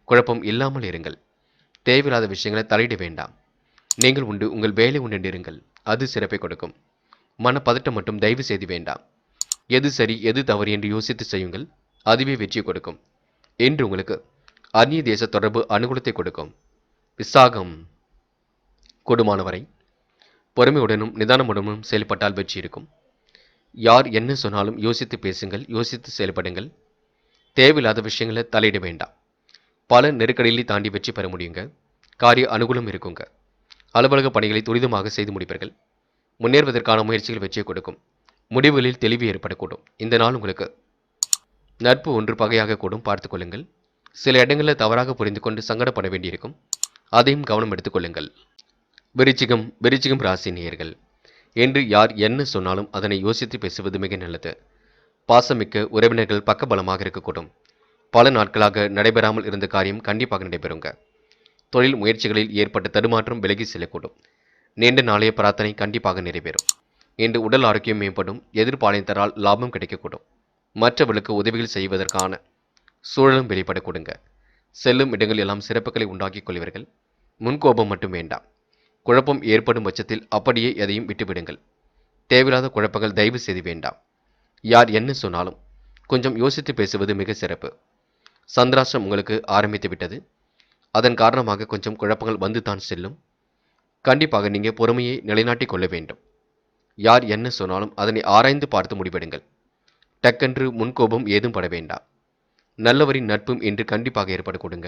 குழப்பம் இல்லாமல் இருங்கள். தேவையில்லாத விஷயங்களை தலையிட வேண்டாம். நீங்கள் உண்டு, உங்கள் வேலை உண்டு இருங்கள், அது சிறப்பை கொடுக்கும். மனப்பதட்டம் மட்டும் தயவு செய்து வேண்டாம். எது சரி எது தவறு என்று யோசித்து செய்யுங்கள், அதுவே வெற்றி கொடுக்கும். என்று உங்களுக்கு அந்நிய தேச தொடர்பு அனுகூலத்தை கொடுக்கும். விசாகம். கூடுமானவரை பொறுமையுடனும் நிதானமுடனும் செயல்பட்டால் வெற்றி இருக்கும். யார் என்ன சொன்னாலும் யோசித்து பேசுங்கள், யோசித்து செயல்படுங்கள். தேவையில்லாத விஷயங்களை தலையிட வேண்டாம். பல நெருக்கடிகளை தாண்டி வெற்றி பெற முடியுங்க. காரிய அனுகூலம் இருக்குங்க. அலுவலக பணிகளை துரிதமாக செய்து முடிப்பீர்கள். முன்னேறுவதற்கான முயற்சிகள் வெற்றியை கொடுக்கும். முடிவுகளில் தெளிவு ஏற்படக்கூடும். இந்த நாள் உங்களுக்கு நட்பு ஒன்று பகையாக கூடும், பார்த்துக் கொள்ளுங்கள். சில இடங்களில் தவறாக புரிந்து கொண்டு சங்கடப்பட வேண்டியிருக்கும், அதையும் கவனம் எடுத்துக் கொள்ளுங்கள். விருச்சிகம் ராசி நேயர்கள். என்று யார் என்ன சொன்னாலும் அதனை யோசித்து பேசுவது மிக நல்லது. பாசமிக்க உறவினர்கள் பக்கபலமாக இருக்கக்கூடும். பல நாட்களாக நடைபெறாமல் இருந்த காரியம் கண்டிப்பாக நடைபெறுங்க. தொழில் முயற்சிகளில் ஏற்பட்ட தடுமாற்றம் விலகி செல்லக்கூடும். நீண்ட நாளைய பிரார்த்தனை கண்டிப்பாக நிறைவேறும். இன்று உடல் ஆரோக்கியம் மேம்படும். எதிர்பாலினத்தால் லாபம் கிடைக்கக்கூடும். மற்றவர்களுக்கு உதவிகள் செய்வதற்கான சூழலும் வெளிப்பட கொடுங்க. செல்லும் இடங்கள் எல்லாம் சிறப்புகளை உண்டாக்கிக் கொள்வீர்கள். முன்கோபம் மட்டும் வேண்டாம். குழப்பம் ஏற்படும் பட்சத்தில் அப்படியே எதையும் விட்டுவிடுங்கள். தேவையில்லாத குழப்பங்கள் தயவு செய்து வேண்டாம். யார் என்ன சொன்னாலும் கொஞ்சம் யோசித்து பேசுவது மிக சிறப்பு. சந்திராஷ்டிரம் உங்களுக்கு ஆரம்பித்து விட்டது. அதன் காரணமாக கொஞ்சம் குழப்பங்கள் வந்து தான் செல்லும். கண்டிப்பாக நீங்கள் பொறுமையை நிலைநாட்டிக் கொள்ள வேண்டும். யார் என்ன சொன்னாலும் அதனை ஆராய்ந்து பார்த்து முடிவெடுங்கள். டக்கென்று முன்கோபம் ஏதும் பட வேண்டாம். நல்லவரின் நட்பும் இன்று கண்டிப்பாக ஏற்பட கொடுங்க.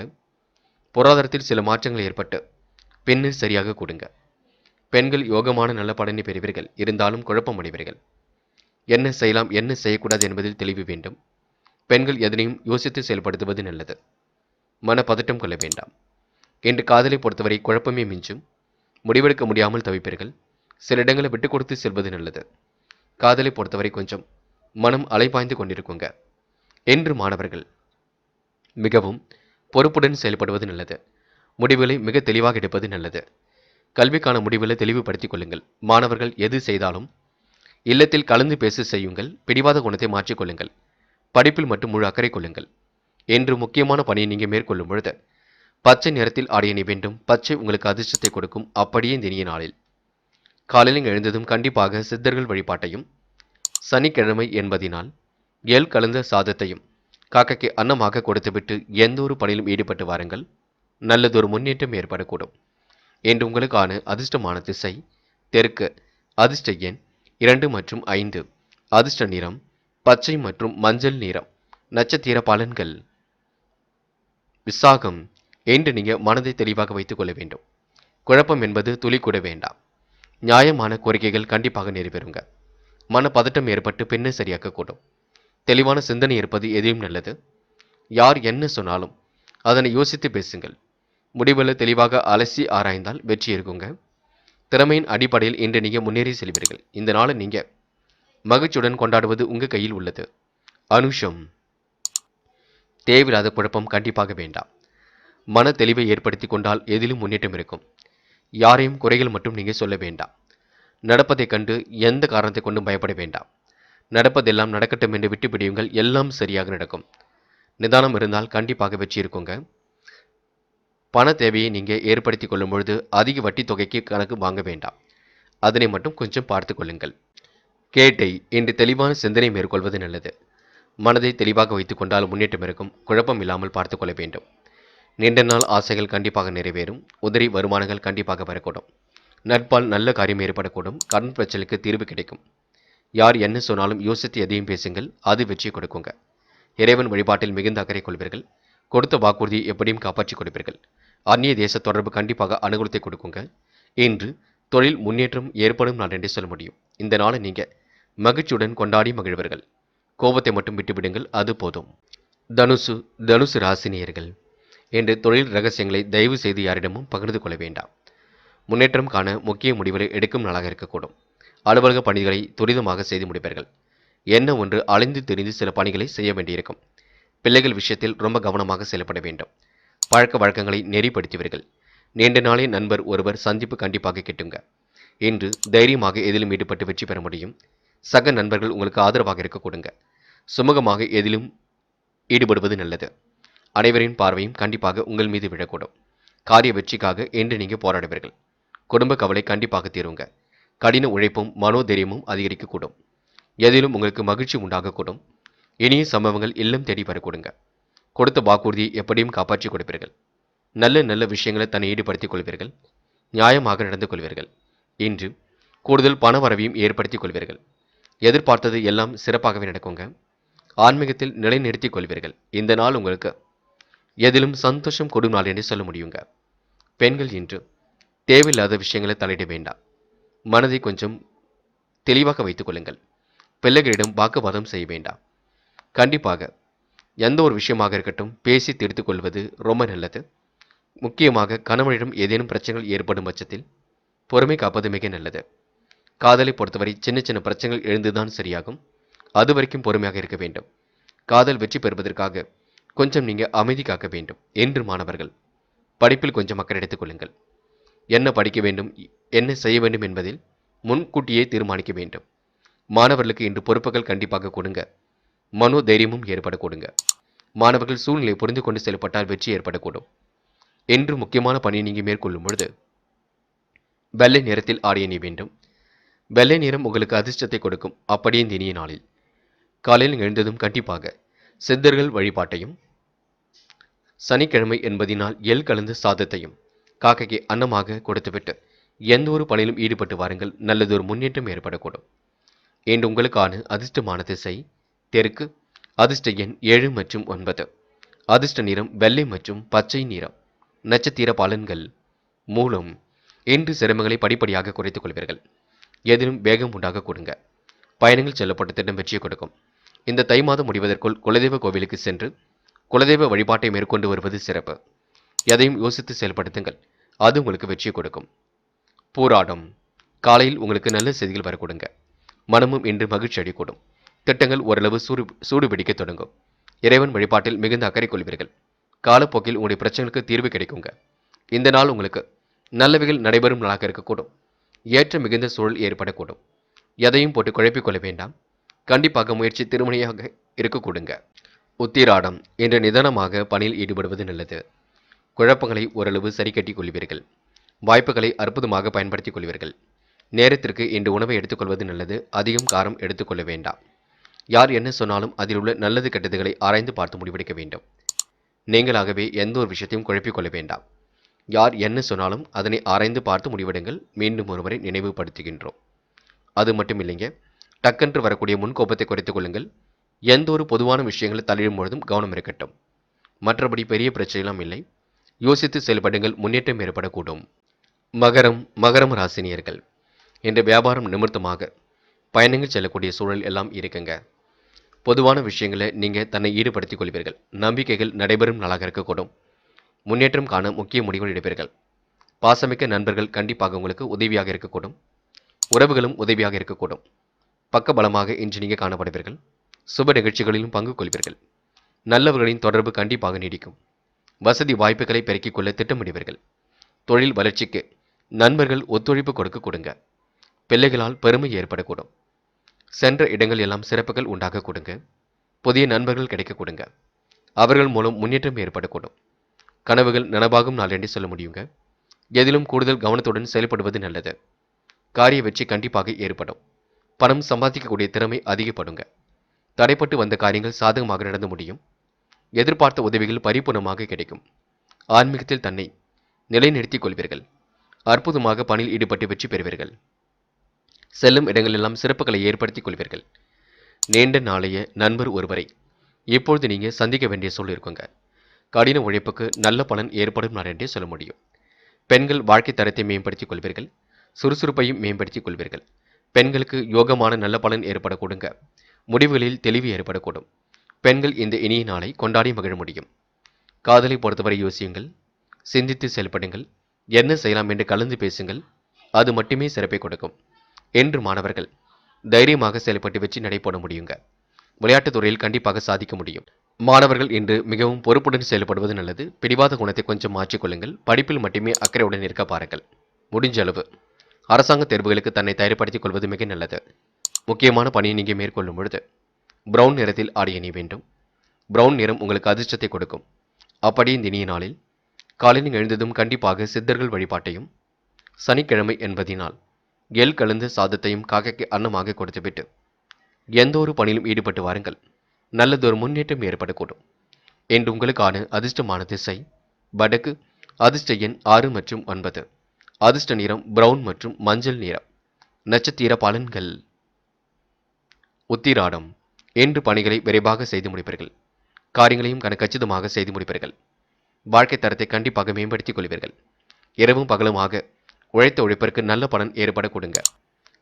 பொருளாதாரத்தில் சில மாற்றங்கள் ஏற்பட்டு பின்னர் சரியாக கொடுங்க. பெண்கள் யோகமான நல்ல பலனை பெறுவீர்கள். இருந்தாலும் குழப்பம் அடைவீர்கள். என்ன செய்யலாம் என்ன செய்யக்கூடாது என்பதில் தெளிவு வேண்டும். பெண்கள் எதனையும் யோசித்து செயல்படுத்துவது நல்லது. மனப்பதட்டம் கொள்ள வேண்டாம். இன்று காதலை பொறுத்தவரை குழப்பமே மிஞ்சும். முடிவெடுக்க முடியாமல் தவிப்பீர்கள். சில இடங்களை விட்டு கொடுத்து செல்வது நல்லது. காதலை பொறுத்தவரை கொஞ்சம் மனம் அலைபாய்ந்து கொண்டிருக்குங்க. என்று மாணவர்கள் மிகவும் பொறுப்புடன் செயல்படுவது நல்லது. முடிவுகளை மிக தெளிவாக எடுப்பது நல்லது. கல்விக்கான முடிவுகளை தெளிவுபடுத்திக் கொள்ளுங்கள். மாணவர்கள் எது செய்தாலும் இல்லத்தில் கலந்து பேச செய்யுங்கள். பிடிவாத குணத்தை மாற்றிக்கொள்ளுங்கள். படிப்பில் மட்டும் முழு அக்கறை கொள்ளுங்கள். என்று முக்கியமான பணியை நீங்கள் மேற்கொள்ளும் பொழுது பச்சை நிறத்தில் ஆடை அணிய வேண்டும். பச்சை உங்களுக்கு அதிர்ஷ்டத்தை கொடுக்கும். அப்படியே இந்த இனிய நாளில் காலையில் எழுந்ததும் கண்டிப்பாக சித்தர்கள் வழிபாட்டையும், சனிக்கிழமை என்பதினால் எள் கலந்த சாதத்தையும் காக்கைக்கு அன்னமாக கொடுத்துவிட்டு எந்த ஒரு பணியிலும் ஈடுபட்டு வாருங்கள். நல்லதொரு முன்னேற்றம் ஏற்படக்கூடும். இன்று உங்களுக்கான அதிர்ஷ்டமான திசை தெற்கு. அதிர்ஷ்ட எண் 2 மற்றும் 5. அதிர்ஷ்ட நிறம் பச்சை மற்றும் மஞ்சள் நிறம். நட்சத்திர பலன்கள். விசாகம். இன்று நீங்க மனதை தெளிவாக வைத்துக் கொள்ள வேண்டும். குழப்பம் என்பது துளி கூட வேண்டாம். நியாயமான கோரிக்கைகள் கண்டிப்பாக நிறைவேறுங்க. மனப்பதட்டம் ஏற்பட்டு பின்னர் சரியாக்கக்கூடும். தெளிவான சிந்தனை இருப்பது எதையும் நல்லது. யார் என்ன சொன்னாலும் அதனை யோசித்து பேசுங்கள். முடிவுகளை தெளிவாக அலசி ஆராய்ந்தால் வெற்றி இருக்குங்க. திறமையின் அடிப்படையில் இன்று நீங்க முன்னேறி செல்வீர்கள். இந்த நாளை நீங்க மகிழ்ச்சியுடன் கொண்டாடுவது உங்க கையில் உள்ளது. அனுஷம். தேவையில்லாத குழப்பம் கண்டிப்பாக வேண்டாம். மன தெளிவை ஏற்படுத்தி கொண்டால் எதிலும் முன்னேற்றம் இருக்கும். யாரையும் குறைகள் மட்டும் நீங்க சொல்ல வேண்டாம். நடப்பதைக் கண்டு எந்த காரணத்தை கொண்டும் பயப்பட வேண்டாம். நடப்பதெல்லாம் நடக்கட்டும் என்று விட்டு பிடியுங்கள். எல்லாம் சரியாக நடக்கும். நிதானம் இருந்தால் கண்டிப்பாக வெற்றி இருக்குங்க. பண தேவையை நீங்க ஏற்படுத்தி கொள்ளும் பொழுது அதிக வட்டி தொகைக்கு கணக்கு வாங்க வேண்டாம். அதனை மட்டும் கொஞ்சம் பார்த்து கொள்ளுங்கள். கேட்டை. இன்று தெளிவான சிந்தனை மேற்கொள்வது நல்லது. மனதை தெளிவாக வைத்துக் கொண்டால் முன்னேற்றம் இருக்கும். குழப்பம் இல்லாமல் பார்த்துக் கொள்ள வேண்டும். நீண்ட நாள் ஆசைகள் கண்டிப்பாக நிறைவேறும். உதிரி வருமானங்கள் கண்டிப்பாக வரக்கூடும். நட்பால் நல்ல காரியம் ஏற்படக்கூடும். கடன் பிரச்சனைக்கு தீர்வு கிடைக்கும். யார் என்ன சொன்னாலும் யோசித்து எதையும் பேசுங்கள். அது வெற்றி கொடுக்குங்க. இறைவன் வழிபாட்டில் மிகுந்த அக்கறை கொள்வீர்கள். கொடுத்த வாக்குறுதியை எப்படியும் காப்பாற்றிக் கொடுப்பீர்கள். அந்நிய தேச தொடர்பு கண்டிப்பாக அனுகூலத்தை கொடுக்குங்க. இன்று தொழில் முன்னேற்றம் ஏற்படும் நாள் என்று சொல்ல முடியும். இந்த நாளை நீங்க மகிழ்ச்சியுடன் கொண்டாடி மகிழ்வர்கள். கோபத்தை மட்டும் விட்டுவிடுங்கள், அது போதும். தனுசு. தனுசு ராசினியர்கள் என்று தொழில் ரகசியங்களை தயவு செய்து யாரிடமும் பகிர்ந்து கொள்ள வேண்டாம். முன்னேற்றம் காண முக்கிய முடிவுகளை எடுக்கும் நாளாக இருக்கக்கூடும். அலுவலக பணிகளை துரிதமாக செய்து முடிப்பீர்கள். என்ன ஒன்று அலைந்து தெரிந்து சில பணிகளை செய்ய வேண்டியிருக்கும். பிள்ளைகள் விஷயத்தில் ரொம்ப கவனமாக செயல்பட வேண்டும். பழக்க வழக்கங்களை நெறிப்படுத்துவீர்கள். நீண்ட நாளே நண்பர் ஒருவர் சந்திப்பு கண்டிப்பாக கிட்டுங்க. இன்று தைரியமாக எதிலும் ஈடுபட்டு வெற்றி பெற முடியும். சக நண்பர்கள் உங்களுக்கு ஆதரவாக இருக்க கொடுங்க. சுமூகமாக எதிலும் ஈடுபடுவது நல்லது. அனைவரின் பார்வையும் கண்டிப்பாக உங்கள் மீது விழக்கூடும். காரிய வெற்றிக்காக இன்று நீங்க போராடுவீர்கள். குடும்ப கவலை கண்டிப்பாக தீருங்க. கடின உழைப்பும் மனோதைரியமும் அதிகரிக்கக்கூடும். எதிலும் உங்களுக்கு மகிழ்ச்சி உண்டாகக்கூடும். இனிய சம்பவங்கள் இல்லம் தேடி வரக்கூடுங்க. கொடுத்த வாக்குறுதியை எப்படியும் காப்பாற்றி கொடுப்பீர்கள். நல்ல நல்ல விஷயங்களை தன்னை ஈடுபடுத்திக் கொள்வீர்கள். நியாயமாக நடந்து கொள்வீர்கள். இன்று கூடுதல் பண வரவையும் ஏற்படுத்திக் கொள்வீர்கள். எதிர்பார்த்தது எல்லாம் சிறப்பாகவே நடக்குங்க. ஆன்மீகத்தில் நிலைநிறுத்திக் கொள்வீர்கள். இந்த நாள் உங்களுக்கு எதிலும் சந்தோஷம் கொடும் நாள் என்று சொல்ல முடியுங்க. பெண்கள் இன்று தேவையில்லாத விஷயங்களை தலையிட வேண்டாம். மனதை கொஞ்சம் தெளிவாக வைத்துக் கொள்ளுங்கள். பிள்ளைகளிடம் வாக்குவாதம் செய்ய வேண்டாம். கண்டிப்பாக எந்த ஒரு விஷயமாக இருக்கட்டும் பேசி தீர்த்து கொள்வது ரொம்ப நல்லது. முக்கியமாக கணவனிடம் ஏதேனும் பிரச்சனைகள் ஏற்படும் பட்சத்தில் பொறுமை காப்பது மிக நல்லது. காதலை பொறுத்தவரை சின்ன சின்ன பிரச்சனைகள் எழுந்துதான் சரியாகும். அது வரைக்கும் பொறுமையாக இருக்க வேண்டும். காதல் வெற்றி பெறுவதற்காக கொஞ்சம் நீங்க அமைதி காக்க வேண்டும். என்று மாணவர்கள் படிப்பில் கொஞ்சம் அக்கறை எடுத்துக் கொள்ளுங்கள். என்ன படிக்க வேண்டும், என்ன செய்ய வேண்டும் என்பதில் முன்கூட்டியே தீர்மானிக்க வேண்டும். மாணவர்களுக்கு இன்று பொறுப்புகள் கண்டிப்பாக கொடுங்க. மனோ தைரியமும் ஏற்பட கொடுங்க. மாணவர்கள் சூழ்நிலை புரிந்து கொண்டு செயல்பட்டால் வெற்றி ஏற்படக்கூடும். என்று முக்கியமான பணியை நீங்க மேற்கொள்ளும் பொழுது வெள்ளை நிறத்தில் ஆடை அணிய வேண்டும். வெள்ளை நிறம் உங்களுக்கு அதிர்ஷ்டத்தை கொடுக்கும். அப்படியே இந்த இனிய நாளில் காலையில் எழுந்ததும் கண்டிப்பாக சித்தர்கள் வழிபாட்டையும், சனிக்கிழமை என்பதினால் எள் கலந்த சாதத்தையும் காக்கைக்கு அன்னமாக கொடுத்துவிட்டு எந்த ஒரு பணியிலும் ஈடுபட்டு வாருங்கள். நல்லதொரு முன்னேற்றம் ஏற்படக்கூடும். இன்று உங்களுக்கான அதிர்ஷ்டமான திசை தெற்கு. அதிர்ஷ்ட எண் 7 மற்றும் 9. அதிர்ஷ்ட நிறம் வெள்ளை மற்றும் பச்சை நிறம். நட்சத்திர பலன்கள். மூலம். இன்று சிரமங்களை படிப்படியாக குறைத்துக் கொள்வீர்கள். எதிலும் வேகம் உண்டாக கொடுங்க. பயணங்கள் செல்லப்பட்ட திட்டம் வெற்றியை கொடுக்கும். இந்த தை மாதம் முடிவதற்குள் குலதெய்வ கோவிலுக்கு சென்று குலதெய்வ வழிபாட்டை மேற்கொண்டு வருவது சிறப்பு. எதையும் யோசித்து செயல்படுத்துங்கள். அது உங்களுக்கு வெற்றியை கொடுக்கும். போராடம். காலையில் உங்களுக்கு நல்ல செய்திகள் வரக்கூடுங்க. மனமும் இன்று மகிழ்ச்சி அடையக்கூடும். திட்டங்கள் ஓரளவு சூடு பிடிக்க தொடங்கும். இறைவன் வழிபாட்டில் மிகுந்த அக்கறை கொள்வீர்கள். காலப்போக்கில் உங்களுடைய பிரச்சனைகளுக்கு தீர்வு கிடைக்குங்க. இந்த நாள் உங்களுக்கு நல்லவைகள் நடைபெறும் நாளாக இருக்கக்கூடும். ஏற்ற மிகுந்த சூழல் ஏற்படக்கூடும். எதையும் போட்டு குழப்பிக் கொள்ள வேண்டாம். கண்டிப்பாக முயற்சி திருமணியாக இருக்கக்கூடுங்க. உத்திராடம். இன்று நிதானமாக பணியில் ஈடுபடுவது நல்லது. குழப்பங்களை ஓரளவு சரி கட்டிக் கொள்வீர்கள். வாய்ப்புகளை அற்புதமாக பயன்படுத்திக் கொள்வீர்கள். நேரத்திற்கு இன்று உணவை எடுத்துக்கொள்வது நல்லது. அதிகம் காரம் எடுத்துக்கொள்ள வேண்டாம். யார் என்ன சொன்னாலும் அதில் உள்ள நல்லது கெட்டதுகளை ஆராய்ந்து பார்த்து முடிவெடுக்க வேண்டும். நீங்களாகவே எந்த ஒரு விஷயத்தையும் குழப்பிக் கொள்ள வேண்டாம். யார் என்ன சொன்னாலும் அதனை ஆராய்ந்து பார்த்து முடிவெடுங்கள். மீண்டும் ஒருமுறை நினைவுபடுத்துகின்றோம். அது மட்டும் இல்லைங்க, டக்கென்று வரக்கூடிய முன்கோபத்தை குறைத்துக் கொள்ளுங்கள். எந்த ஒரு பொதுவான விஷயங்களை தலையிடும் பொழுதும் கவனம் இருக்கட்டும். மற்றபடி பெரிய பிரச்சனைலாம் இல்லை. யோசித்து செயல்படுங்கள், முன்னேற்றம் ஏற்படக்கூடும். மகரம் ராசினியர்கள், இன்று வியாபாரம் நிமித்தமாக பயணங்கள் செல்லக்கூடிய சூழல் எல்லாம் இருக்குங்க. பொதுவான விஷயங்களை நீங்கள் தன்னை ஈடுபடுத்திக் கொள்வீர்கள். நம்பிக்கைகள் நடைபெறும் நாளாக இருக்கக்கூடும். முன்னேற்றம் காண முக்கிய முடிவுகள் எடுப்பீர்கள். பாசமிக்க நண்பர்கள் கண்டிப்பாக உங்களுக்கு உதவியாக இருக்கக்கூடும். உறவுகளும் உதவியாக இருக்கக்கூடும். பக்கபலமாக இன்று நீங்கள் காணப்படுவீர்கள். சுப நிகழ்ச்சிகளிலும் பங்கு கொள்வீர்கள். நல்லவர்களின் தொடர்பு கண்டிப்பாக நீடிக்கும். வசதி வாய்ப்புகளை பெருக்கிக் கொள்ள திட்டமிடுவீர்கள். தொழில் வளர்ச்சிக்கு நண்பர்கள் ஒத்துழைப்பு கொடுங்க. பிள்ளைகளால் பெருமை ஏற்படக்கூடும். சென்ற இடங்கள் எல்லாம் சிறப்புகள் உண்டாக கொடுங்க. புதிய நண்பர்கள் கிடைக்க கொடுங்க. அவர்கள் மூலம் முன்னேற்றம் ஏற்படக்கூடும். கனவுகள் நனவாகும் நாள் என்று சொல்ல முடியுங்க. எதிலும் கூடுதல் கவனத்துடன் செயல்படுவது நல்லது. காரிய வெற்றி கண்டிப்பாக ஏற்படும். பணம் சம்பாதிக்கக்கூடிய திறமை அதிகப்படுங்க. தடைப்பட்டு வந்த காரியங்கள் சாதகமாக நடந்து முடியும். எதிர்பார்த்த உதவிகள் பரிபூர்ணமாக கிடைக்கும். ஆன்மீகத்தில் தன்னை நிலைநிறுத்திக் கொள்வீர்கள். அற்புதமாக பணியில் ஈடுபட்டு வெற்றி பெறுவீர்கள். செல்லும் இடங்களெல்லாம் சிறப்புகளை ஏற்படுத்திக் கொள்வீர்கள். நீண்ட நாளைய நண்பர் ஒருவரை இப்பொழுது நீங்க சந்திக்க வேண்டிய சூழல் இருக்குங்க. கடின உழைப்புக்கு நல்ல பலன் ஏற்படும் நாள் என்றே சொல்ல முடியும். பெண்கள் வாழ்க்கை தரத்தை மேம்படுத்திக் கொள்வீர்கள். சுறுசுறுப்பையும் மேம்படுத்திக் கொள்வீர்கள். பெண்களுக்கு யோகமான நல்ல பலன் ஏற்படக்கூடுங்க. முடிவுகளில் தெளிவு ஏற்படக்கூடும். பெண்கள் இந்த இனிய நாளை கொண்டாடி மகிழ முடியும். காதலை பொறுத்தவரை யோசியுங்கள். சிந்தித்து செயல்படுங்கள். என்ன செய்யலாம் என்று கலந்து பேசுங்கள். அது மட்டுமே சிறப்பை கொடுக்கும். என்று மாணவர்கள் தைரியமாக செயல்பட்டு வெற்றி நடைபோட முடியுங்க. விளையாட்டுத் துறையில் கண்டிப்பாக சாதிக்க முடியும். மாணவர்கள் இன்று மிகவும் பொறுப்புடன் செயல்படுவது நல்லது. பிடிவாத குணத்தை கொஞ்சம் மாற்றிக்கொள்ளுங்கள். படிப்பில் மட்டுமே அக்கறையுடன் இருக்க பாருங்கள். முடிஞ்ச அளவு அரசாங்க தேர்வுகளுக்கு தன்னை தயார்படுத்திக் கொள்வது மிக நல்லது. முக்கியமான பணியை நீங்கள் மேற்கொள்ளும் பொழுது பிரவுன் நிறத்தில் ஆடை அணிய வேண்டும். பிரவுன் நிறம் உங்களுக்கு அதிர்ஷ்டத்தை கொடுக்கும். அப்படி இந்த இனிய நாளில் காலையில் எழுந்ததும் கண்டிப்பாக சித்தர்கள் வழிபாட்டையும், சனிக்கிழமை என்பதினால் எள் கலந்த சாதத்தையும் காக்கைக்கு அன்னமாக கொடுத்துவிட்டு எந்த ஒரு பணியிலும் ஈடுபட்டு வாருங்கள். நல்லதொரு முன்னேற்றம் ஏற்படக்கூடும். என்று உங்களுக்கான அதிர்ஷ்டமான திசை வடக்கு. அதிர்ஷ்ட எண் 6 மற்றும் 9. அதிர்ஷ்ட நிறம் பிரவுன் மற்றும் மஞ்சள் நிறம். நட்சத்திர பலன்கள். உத்திராடம், இன்று பணிகளை விரைவாக செய்து முடிப்பீர்கள். காரியங்களையும் கச்சிதமாக செய்து முடிப்பீர்கள். வாழ்க்கை தரத்தை கண்டிப்பாக மேம்படுத்திக் கொள்வீர்கள். இரவும் பகலுமாக உழைத்த உழைப்பிற்கு நல்ல பலன் ஏற்படக்கூடுங்க.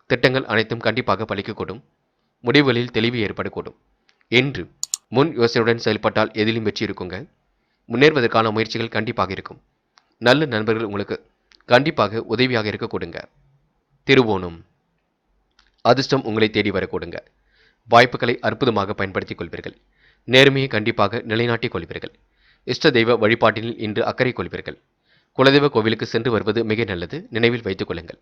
திட்டங்கள் அனைத்தும் கண்டிப்பாக பலிக்கக்கூடும். முடிவுகளில் தெளிவு ஏற்படக்கூடும். என்று முன் யோசனையுடன் செயல்பட்டால் எதிலும் வெற்றி இருக்குங்க. முன்னேறுவதற்கான முயற்சிகள் கண்டிப்பாக இருக்கும். நல்ல நண்பர்கள் உங்களுக்கு கண்டிப்பாக உதவியாக இருக்க கொடுங்க. திருவோணம், அதிர்ஷ்டம் உங்களை தேடி வரக்கூடுங்க. வாய்ப்புகளை அற்புதமாக பயன்படுத்திக் கொள்வீர்கள். நேர்மையை கண்டிப்பாக நிலைநாட்டிக் கொள்வீர்கள். இஷ்ட தெய்வ வழிபாட்டில் இன்று அக்கறை கொள்வீர்கள். குலதெய்வ கோவிலுக்கு சென்று வருவது மிக நல்லது. நினைவில் வைத்துக் கொள்ளுங்கள்.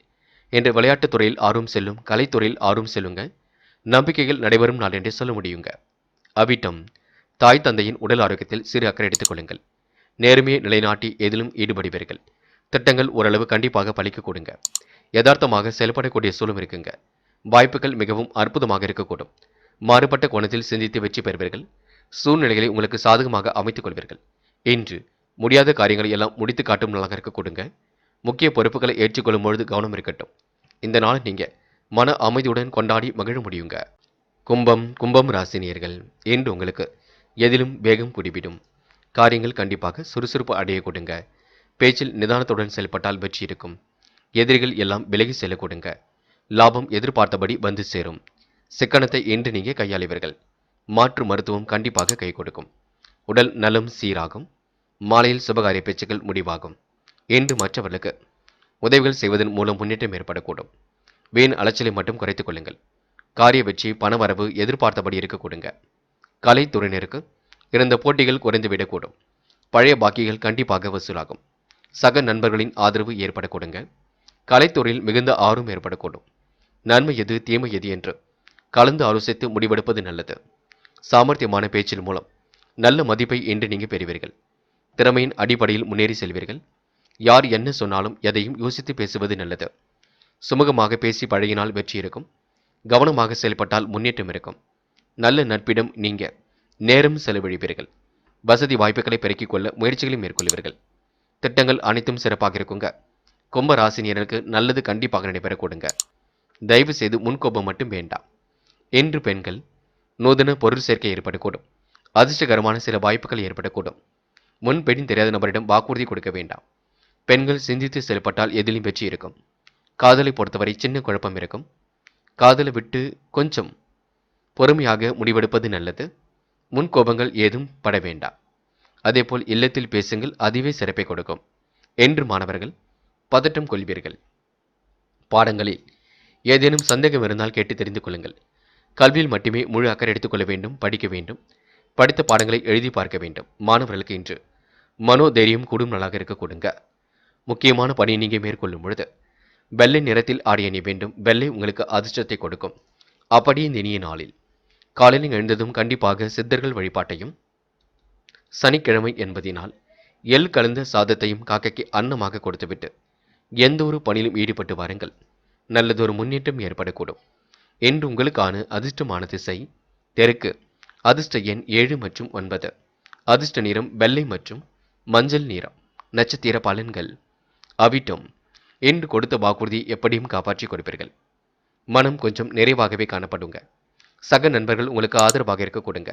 என்று விளையாட்டுத் துறையில் ஆர்வம் செல்லும், கலைத்துறையில் ஆர்வம் செல்லுங்க. நம்பிக்கைகள் நடைபெறும் நாள் என்றே சொல்ல முடியுங்க. அவிட்டம், தாய் தந்தையின் உடல் ஆரோக்கியத்தில் சிறு அக்கறை எடுத்துக் கொள்ளுங்கள். நேர்மையை நிலைநாட்டி எதிலும் ஈடுபடுவீர்கள். திட்டங்கள் ஓரளவு கண்டிப்பாக பலிக்க கொடுங்க. யதார்த்தமாக செயல்படக்கூடிய சூழலும் இருக்குங்க. வாய்ப்புகள் மிகவும் அற்புதமாக இருக்கக்கூடும். மாறுபட்ட கோணத்தில் சிந்தித்து வெற்றி பெறுவீர்கள். சூழ்நிலைகளை உங்களுக்கு சாதகமாக அமைத்துக் கொள்வீர்கள். இன்று முடியாத காரியங்களை எல்லாம் முடித்து காட்டும் நாளாக இருக்க கொடுங்க. முக்கிய பொறுப்புகளை ஏற்றுக்கொள்ளும் பொழுது கவனம் இருக்கட்டும். இந்த நாளை நீங்க மன அமைதியுடன் கொண்டாடி மகிழ முடியுங்க. கும்பம் ராசினியர்கள், இன்று உங்களுக்கு எதிலும் வேகம் குடிவிடும். காரியங்கள் கண்டிப்பாக சுறுசுறுப்பு அடைய கொடுங்க. பேச்சில் நிதானத்துடன் செயல்பட்டால் வெற்றி இருக்கும். எதிரிகள் எல்லாம் விலகி செல்ல கொடுங்க. லாபம் எதிர்பார்த்தபடி வந்து சேரும். சிக்கனத்தை இன்று நீங்க கையாளுவீர்கள். மாற்று மருத்துவம் கண்டிப்பாக கை கொடுக்கும். உடல் நலம் சீராகும். மாலையில் சுபகாரிய பேச்சுக்கள் முடிவாகும். இன்று மற்றவர்களுக்கு உதவிகள் செய்வதன் மூலம் முன்னேற்றம் ஏற்படக்கூடும். வீண் அலைச்சலை மட்டும் குறைத்துக் கொள்ளுங்கள். காரிய வெற்றி பணவரவு எதிர்பார்த்தபடி இருக்க கொடுங்க. கலைத்துறையினருக்கு இருந்த போட்டிகள் குறைந்துவிடக்கூடும். பழைய பாக்கிகள் கண்டிப்பாக வசூலாகும். சக நண்பர்களின் ஆதரவு ஏற்பட கொடுங்க. கலைத்துறையில் மிகுந்த ஆர்வம் ஏற்படக்கூடும். நன்மை எது தீமை எது என்று கலந்து ஆலோசித்து முடிவெடுப்பது நல்லது. சாமர்த்தியமான பேச்சின் மூலம் நல்ல மதிப்பை இன்று நீங்க பெறுவீர்கள். திறமையின் அடிப்படையில் முன்னேறி செல்வீர்கள். யார் என்ன சொன்னாலும் எதையும் யோசித்து பேசுவது நல்லது. சுமூகமாக பேசி பழகினால் வெற்றி இருக்கும். கவனமாக செயல்பட்டால் முன்னேற்றம் இருக்கும். நல்ல நட்பிடம் நீங்க நேரம் செலவழிப்பீர்கள். வசதி வாய்ப்புகளை பெருக்கிக் கொள்ள முயற்சிகளை மேற்கொள்வீர்கள். திட்டங்கள் அனைத்தும் சிறப்பாக இருக்குங்க. கும்ப ராசினியர்களுக்கு நல்லது கண்டிப்பாக நடைபெற கொடுங்க. தயவு செய்து முன்கோபம் மட்டும் வேண்டாம். இன்று பெண்கள் நூதன பொருள் சேர்க்கை ஏற்படக்கூடும். அதிர்ஷ்டகரமான சில வாய்ப்புகள் ஏற்படக்கூடும். முன்பின் தெரியாத நபரிடம் வாக்குறுதி கொடுக்க வேண்டாம். பெண்கள் சிந்தித்து செயல்பட்டால் எதிலும் வெற்றி இருக்கும். காதலை பொறுத்தவரை சின்ன குழப்பம் இருக்கும். காதலை விட்டு கொஞ்சம் பொறுமையாக முடிவெடுப்பது நல்லது. முன்கோபங்கள் ஏதும் பட வேண்டாம். அதேபோல் இல்லத்தில் பேசுங்கள், அதுவே சிறப்பை கொடுக்கும். என்று மாணவர்கள் பதட்டம் கொள்வீர்கள். பாடங்களில் ஏதேனும் சந்தேகம் இருந்தால் கேட்டு தெரிந்து கொள்ளுங்கள். கல்வியில் மட்டுமே முழு அக்கறை எடுத்துக்கொள்ள வேண்டும். படிக்க வேண்டும். படித்த பாடங்களை எழுதி பார்க்க வேண்டும். மாணவர்களுக்கு இன்று மனோதைரியம் கூடும் நாளாக இருக்க கொடுங்க. முக்கியமான பணியை நீங்கள் மேற்கொள்ளும் பொழுது வெள்ளை நிறத்தில் ஆடை அணிய வேண்டும். வெள்ளை உங்களுக்கு அதிர்ஷ்டத்தை கொடுக்கும். அப்படியே இந்த இனிய நாளில் காலையில் எழுந்ததும் கண்டிப்பாக சித்தர்கள் வழிபாட்டையும், சனிக்கிழமை என்பதினால் எள் கலந்த சாதத்தையும் காக்கைக்கு அன்னமாக கொடுத்துவிட்டு எந்த ஒரு பணியிலும் ஈடுபட்டு வாருங்கள். நல்லதொரு முன்னேற்றம் ஏற்படக்கூடும். என்று உங்களுக்கான அதிர்ஷ்டமான திசை தெற்கு. அதிர்ஷ்ட எண் 7 மற்றும் 9. அதிர்ஷ்ட நிறம் வெள்ளை மற்றும் மஞ்சள் நிறம். நட்சத்திர பலன்கள். அவிட்டம். என்று கொடுத்த வாக்குறுதி எப்படியும் காப்பாற்றி கொடுப்பீர்கள். மனம் கொஞ்சம் நிறைவாகவே காணப்படுங்க. சக நண்பர்கள் உங்களுக்கு ஆதரவாக இருக்க கொடுங்க.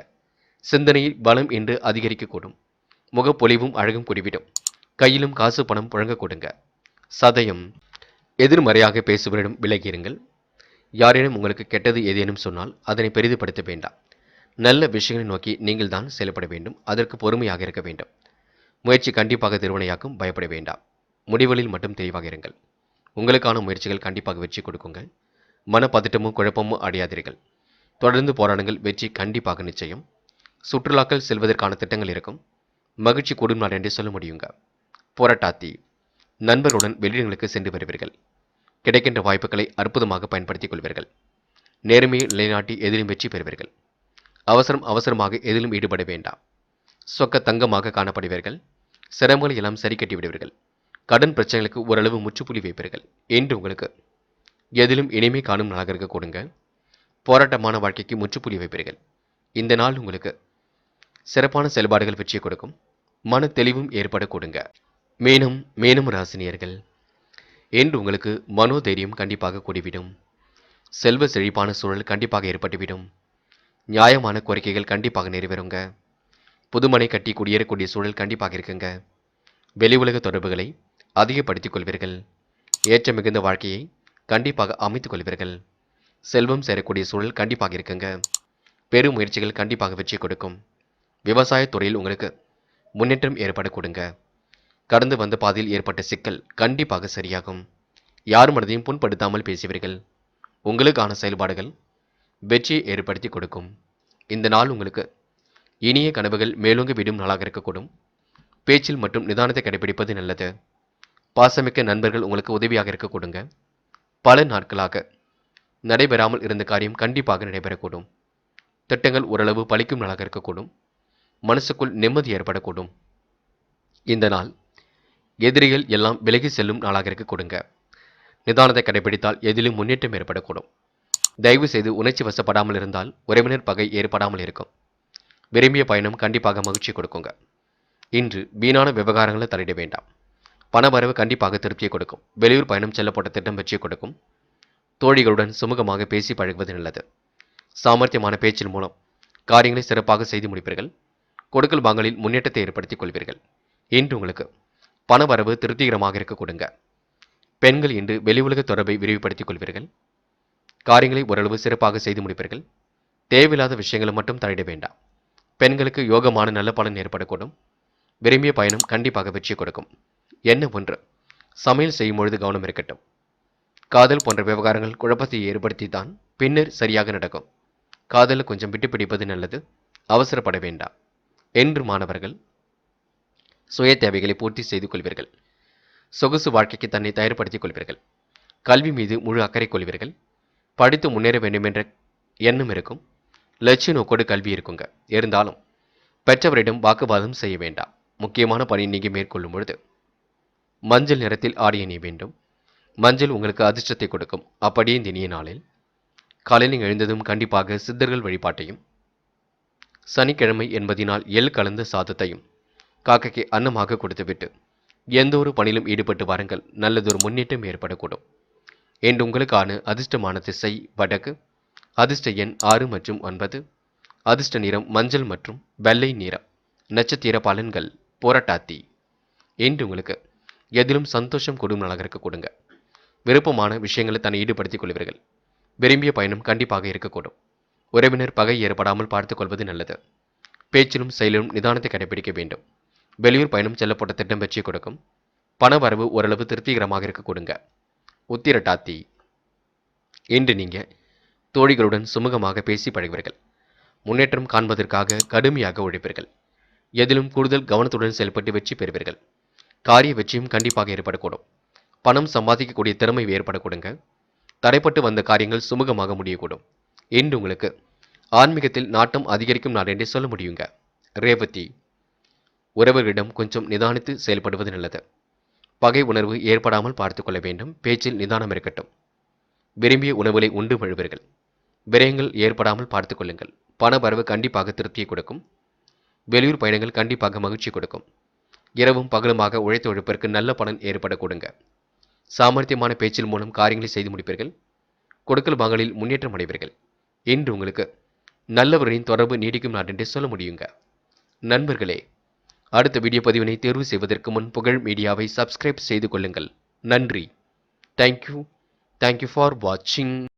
சிந்தனையில் பலம் என்று அதிகரிக்கக்கூடும். முகப்பொலிவும் அழகும் கூடிவிடும். கையிலும் காசு பணம் புழங்க கொடுங்க. சதயம். எதிர்மறையாக பேசுவரிடம் விலகியிருங்கள். யாரேனும் உங்களுக்கு கெட்டது ஏதேனும் சொன்னால் அதனை பெரிதுபடுத்த வேண்டாம். நல்ல விஷயங்களை நோக்கி நீங்கள் தான் செயல்பட வேண்டும். அதற்கு பொறுமையாக இருக்க வேண்டும். முயற்சி கண்டிப்பாக திருவினையாக்கும். பயப்பட வேண்டாம். முடிவுகளில் மட்டும் தெளிவாக இருங்கள். உங்களுக்கான முயற்சிகள் கண்டிப்பாக வெற்றி கொடுக்குங்க. மனப்பதட்டமும் குழப்பமும் அடையாதீர்கள். தொடர்ந்து போராடுங்கள். வெற்றி கண்டிப்பாக நிச்சயம். சுற்றுலாக்கள் செல்வதற்கான திட்டங்கள் இருக்கும். மகிழ்ச்சி கூடும் நாள் என்றே சொல்ல முடியுங்க. போராட்டாத்தி. நண்பர்களுடன் வெளியிடங்களுக்கு சென்று வருவீர்கள். கிடைக்கின்ற வாய்ப்புகளை அற்புதமாக பயன்படுத்திக் கொள்வீர்கள். நேர்மையை நிலைநாட்டி எதிலும் வெற்றி பெறுவீர்கள். அவசரமாக எதிலும் ஈடுபட வேண்டாம். சொக்க தங்கமாக காணப்படுவீர்கள். சிரமங்களை எல்லாம் சரி கட்டி விடுவீர்கள். கடன் பிரச்சனைகளுக்கு ஓரளவு முற்றுப்புள்ளி வைப்பீர்கள். என்று உங்களுக்கு எதிலும் இனிமை காணும் நாளாக இருக்க கொடுங்க. போராட்டமான வாழ்க்கைக்கு முற்றுப்புள்ளி வைப்பீர்கள். இந்த நாள் உங்களுக்கு சிறப்பான செயல்பாடுகள் வெற்றியை கொடுக்கும். மன தெளிவும் ஏற்பட கொடுங்க. மேனும் ராசினியர்கள் என்று உங்களுக்கு மனோதைரியம் கண்டிப்பாக கூடிவிடும். செல்வ செழிப்பான சூழல் கண்டிப்பாக ஏற்பட்டுவிடும். நியாயமான கோரிக்கைகள் கண்டிப்பாக நிறைவேறுங்க. புதுமனை கட்டி குடியேறக்கூடிய சூழல் கண்டிப்பாக இருக்குங்க. வெளி உலக தொடர்புகளை அதிகப்படுத்திக் கொள்வீர்கள். ஏற்ற மிகுந்த வாழ்க்கையை கண்டிப்பாக அமைத்துக் கொள்வீர்கள். செல்வம் சேரக்கூடிய சூழல் கண்டிப்பாக இருக்குங்க. பெரும் முயற்சிகள் கண்டிப்பாக வெற்றி கொடுக்கும். விவசாயத் துறையில் உங்களுக்கு முன்னேற்றம் ஏற்பட கொடுங்க. கடந்து வந்த பாதையில் ஏற்பட்ட சிக்கல் கண்டிப்பாக சரியாகும். யார் மனதையும் புண்படுத்தாமல் பேசுவீர்கள். உங்களுக்கான செயல்பாடுகள் வெற்றியை ஏற்படுத்தி கொடுக்கும். இந்த நாள் உங்களுக்கு இனிய கனவுகள் மேலோங்கி விடும் நாளாக இருக்கக்கூடும். பேச்சில் மற்றும் நிதானத்தை கடைபிடிப்பது நல்லது. பாசமிக்க நண்பர்கள் உங்களுக்கு உதவியாக இருக்க கொடுங்க. பல நாட்களாக நடைபெறாமல் இருந்த காரியம் கண்டிப்பாக நடைபெறக்கூடும். திட்டங்கள் ஓரளவு பலிக்கும் நாளாக இருக்கக்கூடும். மனசுக்குள் நிம்மதி ஏற்படக்கூடும். இந்த நாள் எதிரிகள் எல்லாம் விலகி செல்லும் நாளாக இருக்க கொடுங்க. நிதானத்தை கடைபிடித்தால் எதிலும் முன்னேற்றம் ஏற்படக்கூடும். தயவு செய்து உணர்ச்சி வசப்படாமல் இருந்தால் உறவினர் பகை ஏற்படாமல் இருக்கும். விரும்பிய பயணம் கண்டிப்பாக மகிழ்ச்சி கொடுக்குங்க. இன்று வீணான விவகாரங்களை தலையிட வேண்டாம். பணவரவு கண்டிப்பாக திருப்தியை கொடுக்கும். வெளியூர் பயணம் செல்லப்பட்ட திட்டம் வெற்றியை கொடுக்கும். தோழிகளுடன் சுமூகமாக பேசி பழகுவது நல்லது. சாமர்த்தியமான பேச்சின் மூலம் காரியங்களை சிறப்பாக செய்து முடிப்பீர்கள். கொடுக்கல் வாங்கலில் முன்னேற்றத்தை ஏற்படுத்திக் கொள்வீர்கள். இன்று உங்களுக்கு பணவரவு திருப்திகரமாக இருக்க கொடுங்க. பெண்கள் இன்று வெளி உலக தொடர்பை விரிவுபடுத்திக் கொள்வீர்கள். காரியங்களை ஓரளவு சிறப்பாக செய்து முடிப்பீர்கள். தேவையில்லாத விஷயங்களை மட்டும் தலையிட வேண்டாம். பெண்களுக்கு யோகமான நல்ல பலன் ஏற்படக்கூடும். விரும்பிய பயணம் கண்டிப்பாக வெற்றி கொடுக்கும். என்ன ஒன்று, சமையல் செய்யும் பொழுது கவனம் இருக்கட்டும். காதல் போன்ற விவகாரங்கள் குழப்பத்தை ஏற்படுத்தி தான் பின்னர் சரியாக நடக்கும். காதலை கொஞ்சம் விட்டு பிடிப்பது நல்லது. அவசரப்பட வேண்டாம். என்று மாணவர்கள் சுய தேவைகளை பூர்த்தி செய்து கொள்வீர்கள். சொகுசு வாழ்க்கைக்கு தன்னை தயார்படுத்திக் கொள்வீர்கள். கல்வி மீது முழு அக்கறை கொள்வீர்கள். படித்து முன்னேற வேண்டும் என்ற எண்ணம் இருக்கும். லட்சிய நோக்கோடு கல்வி இருக்குங்க. இருந்தாலும் பெற்றவரிடம் வாக்குவாதம் செய்ய வேண்டாம். முக்கியமான பணியை நீங்கள் மேற்கொள்ளும் பொழுது மஞ்சள் நிறத்தில் ஆடை அணிய வேண்டும். மஞ்சள் உங்களுக்கு அதிர்ஷ்டத்தை கொடுக்கும். அப்படியே இந்த இனிய நாளில் காலையில் எழுந்ததும் கண்டிப்பாக சித்தர்கள் வழிபாட்டையும், சனிக்கிழமை என்பதினால் எள் கலந்த சாதத்தையும் காக்கைக்கு அன்னமாக கொடுத்துவிட்டு எந்த ஒரு பணியிலும் ஈடுபட்டு வாருங்கள், நல்லதொரு முன்னேற்றம் ஏற்படக்கூடும். இன்று உங்களுக்கான அதிர்ஷ்டமான திசை வடக்கு, அதிர்ஷ்ட எண் 6 மற்றும் 9, அதிர்ஷ்ட நிறம் மஞ்சள் மற்றும் வெள்ளை நிறம். நட்சத்திர பலன்கள் புரட்டாதி. இன்று உங்களுக்கு எதிலும் சந்தோஷம் கூடும் நாளாக இருக்க கொடுங்க. விருப்பமான விஷயங்களை தன்னை ஈடுபடுத்திக் கொள்வீர்கள். விரும்பிய பயணம் கண்டிப்பாக இருக்கக்கூடும். உறவினர் பகை ஏற்படாமல் பார்த்துக் கொள்வது நல்லது. பேச்சிலும் செயலிலும் நிதானத்தை கடைபிடிக்க வேண்டும். வெளியூர் பயணம் செல்லப்பட்ட திட்டம் வெற்றி கொடுக்கும். பண வரவு ஓரளவு திருப்திகரமாக இருக்க கொடுங்க. உத்திரட்டாதி. இன்று நீங்க தோழிகளுடன் சுமூகமாக பேசி பழகுவீர்கள். முன்னேற்றம் காண்பதற்காக கடுமையாக உழைப்பீர்கள். எதிலும் கூடுதல் கவனத்துடன் செயல்பட்டு வெற்றி பெறுவீர்கள். காரிய வெற்றியும் கண்டிப்பாக ஏற்படக்கூடும். பணம் சம்பாதிக்கக்கூடிய திறமை ஏற்படக்கூடுங்க. தடைப்பட்டு வந்த காரியங்கள் சுமூகமாக முடியக்கூடும். இன்று உங்களுக்கு ஆன்மீகத்தில் நாட்டம் அதிகரிக்கும் நாள் என்றே சொல்ல முடியுங்க. ரேவதி. உறவுகளிடம் கொஞ்சம் நிதானித்து செயல்படுவது நல்லது. பகை உணர்வு ஏற்படாமல் பார்த்துக் கொள்ள வேண்டும். பேச்சில் நிதானம் இருக்கட்டும். விரும்பிய உணவுகளை உண்டு மழுவீர்கள். விரயங்கள் ஏற்படாமல் பார்த்துக் கொள்ளுங்கள். பண வரவு கண்டிப்பாக திருப்தியை கொடுக்கும். வெளியூர் பயணங்கள் கண்டிப்பாக மகிழ்ச்சி கொடுக்கும். இரவும் பகலுமாக உழைத்து உழைப்பிற்கு நல்ல பலன் ஏற்பட கொடுங்க. சாமர்த்தியமான பேச்சில் மூலம் காரியங்களை செய்து முடிப்பீர்கள். கொடுக்கல் வாங்கலில் முன்னேற்றம் அடைவீர்கள். இன்று உங்களுக்கு நல்லவர்களின் தொடர்பு நீடிக்கும் நாள் என்றே சொல்ல முடியுங்க. நண்பர்களே, அடுத்த வீடியோ பதிவினை தேர்வு செய்வதற்கு முன் புகழ் மீடியாவை சப்ஸ்கிரைப் செய்து கொள்ளுங்கள். நன்றி. தேங்க்யூ ஃபார் வாட்சிங்.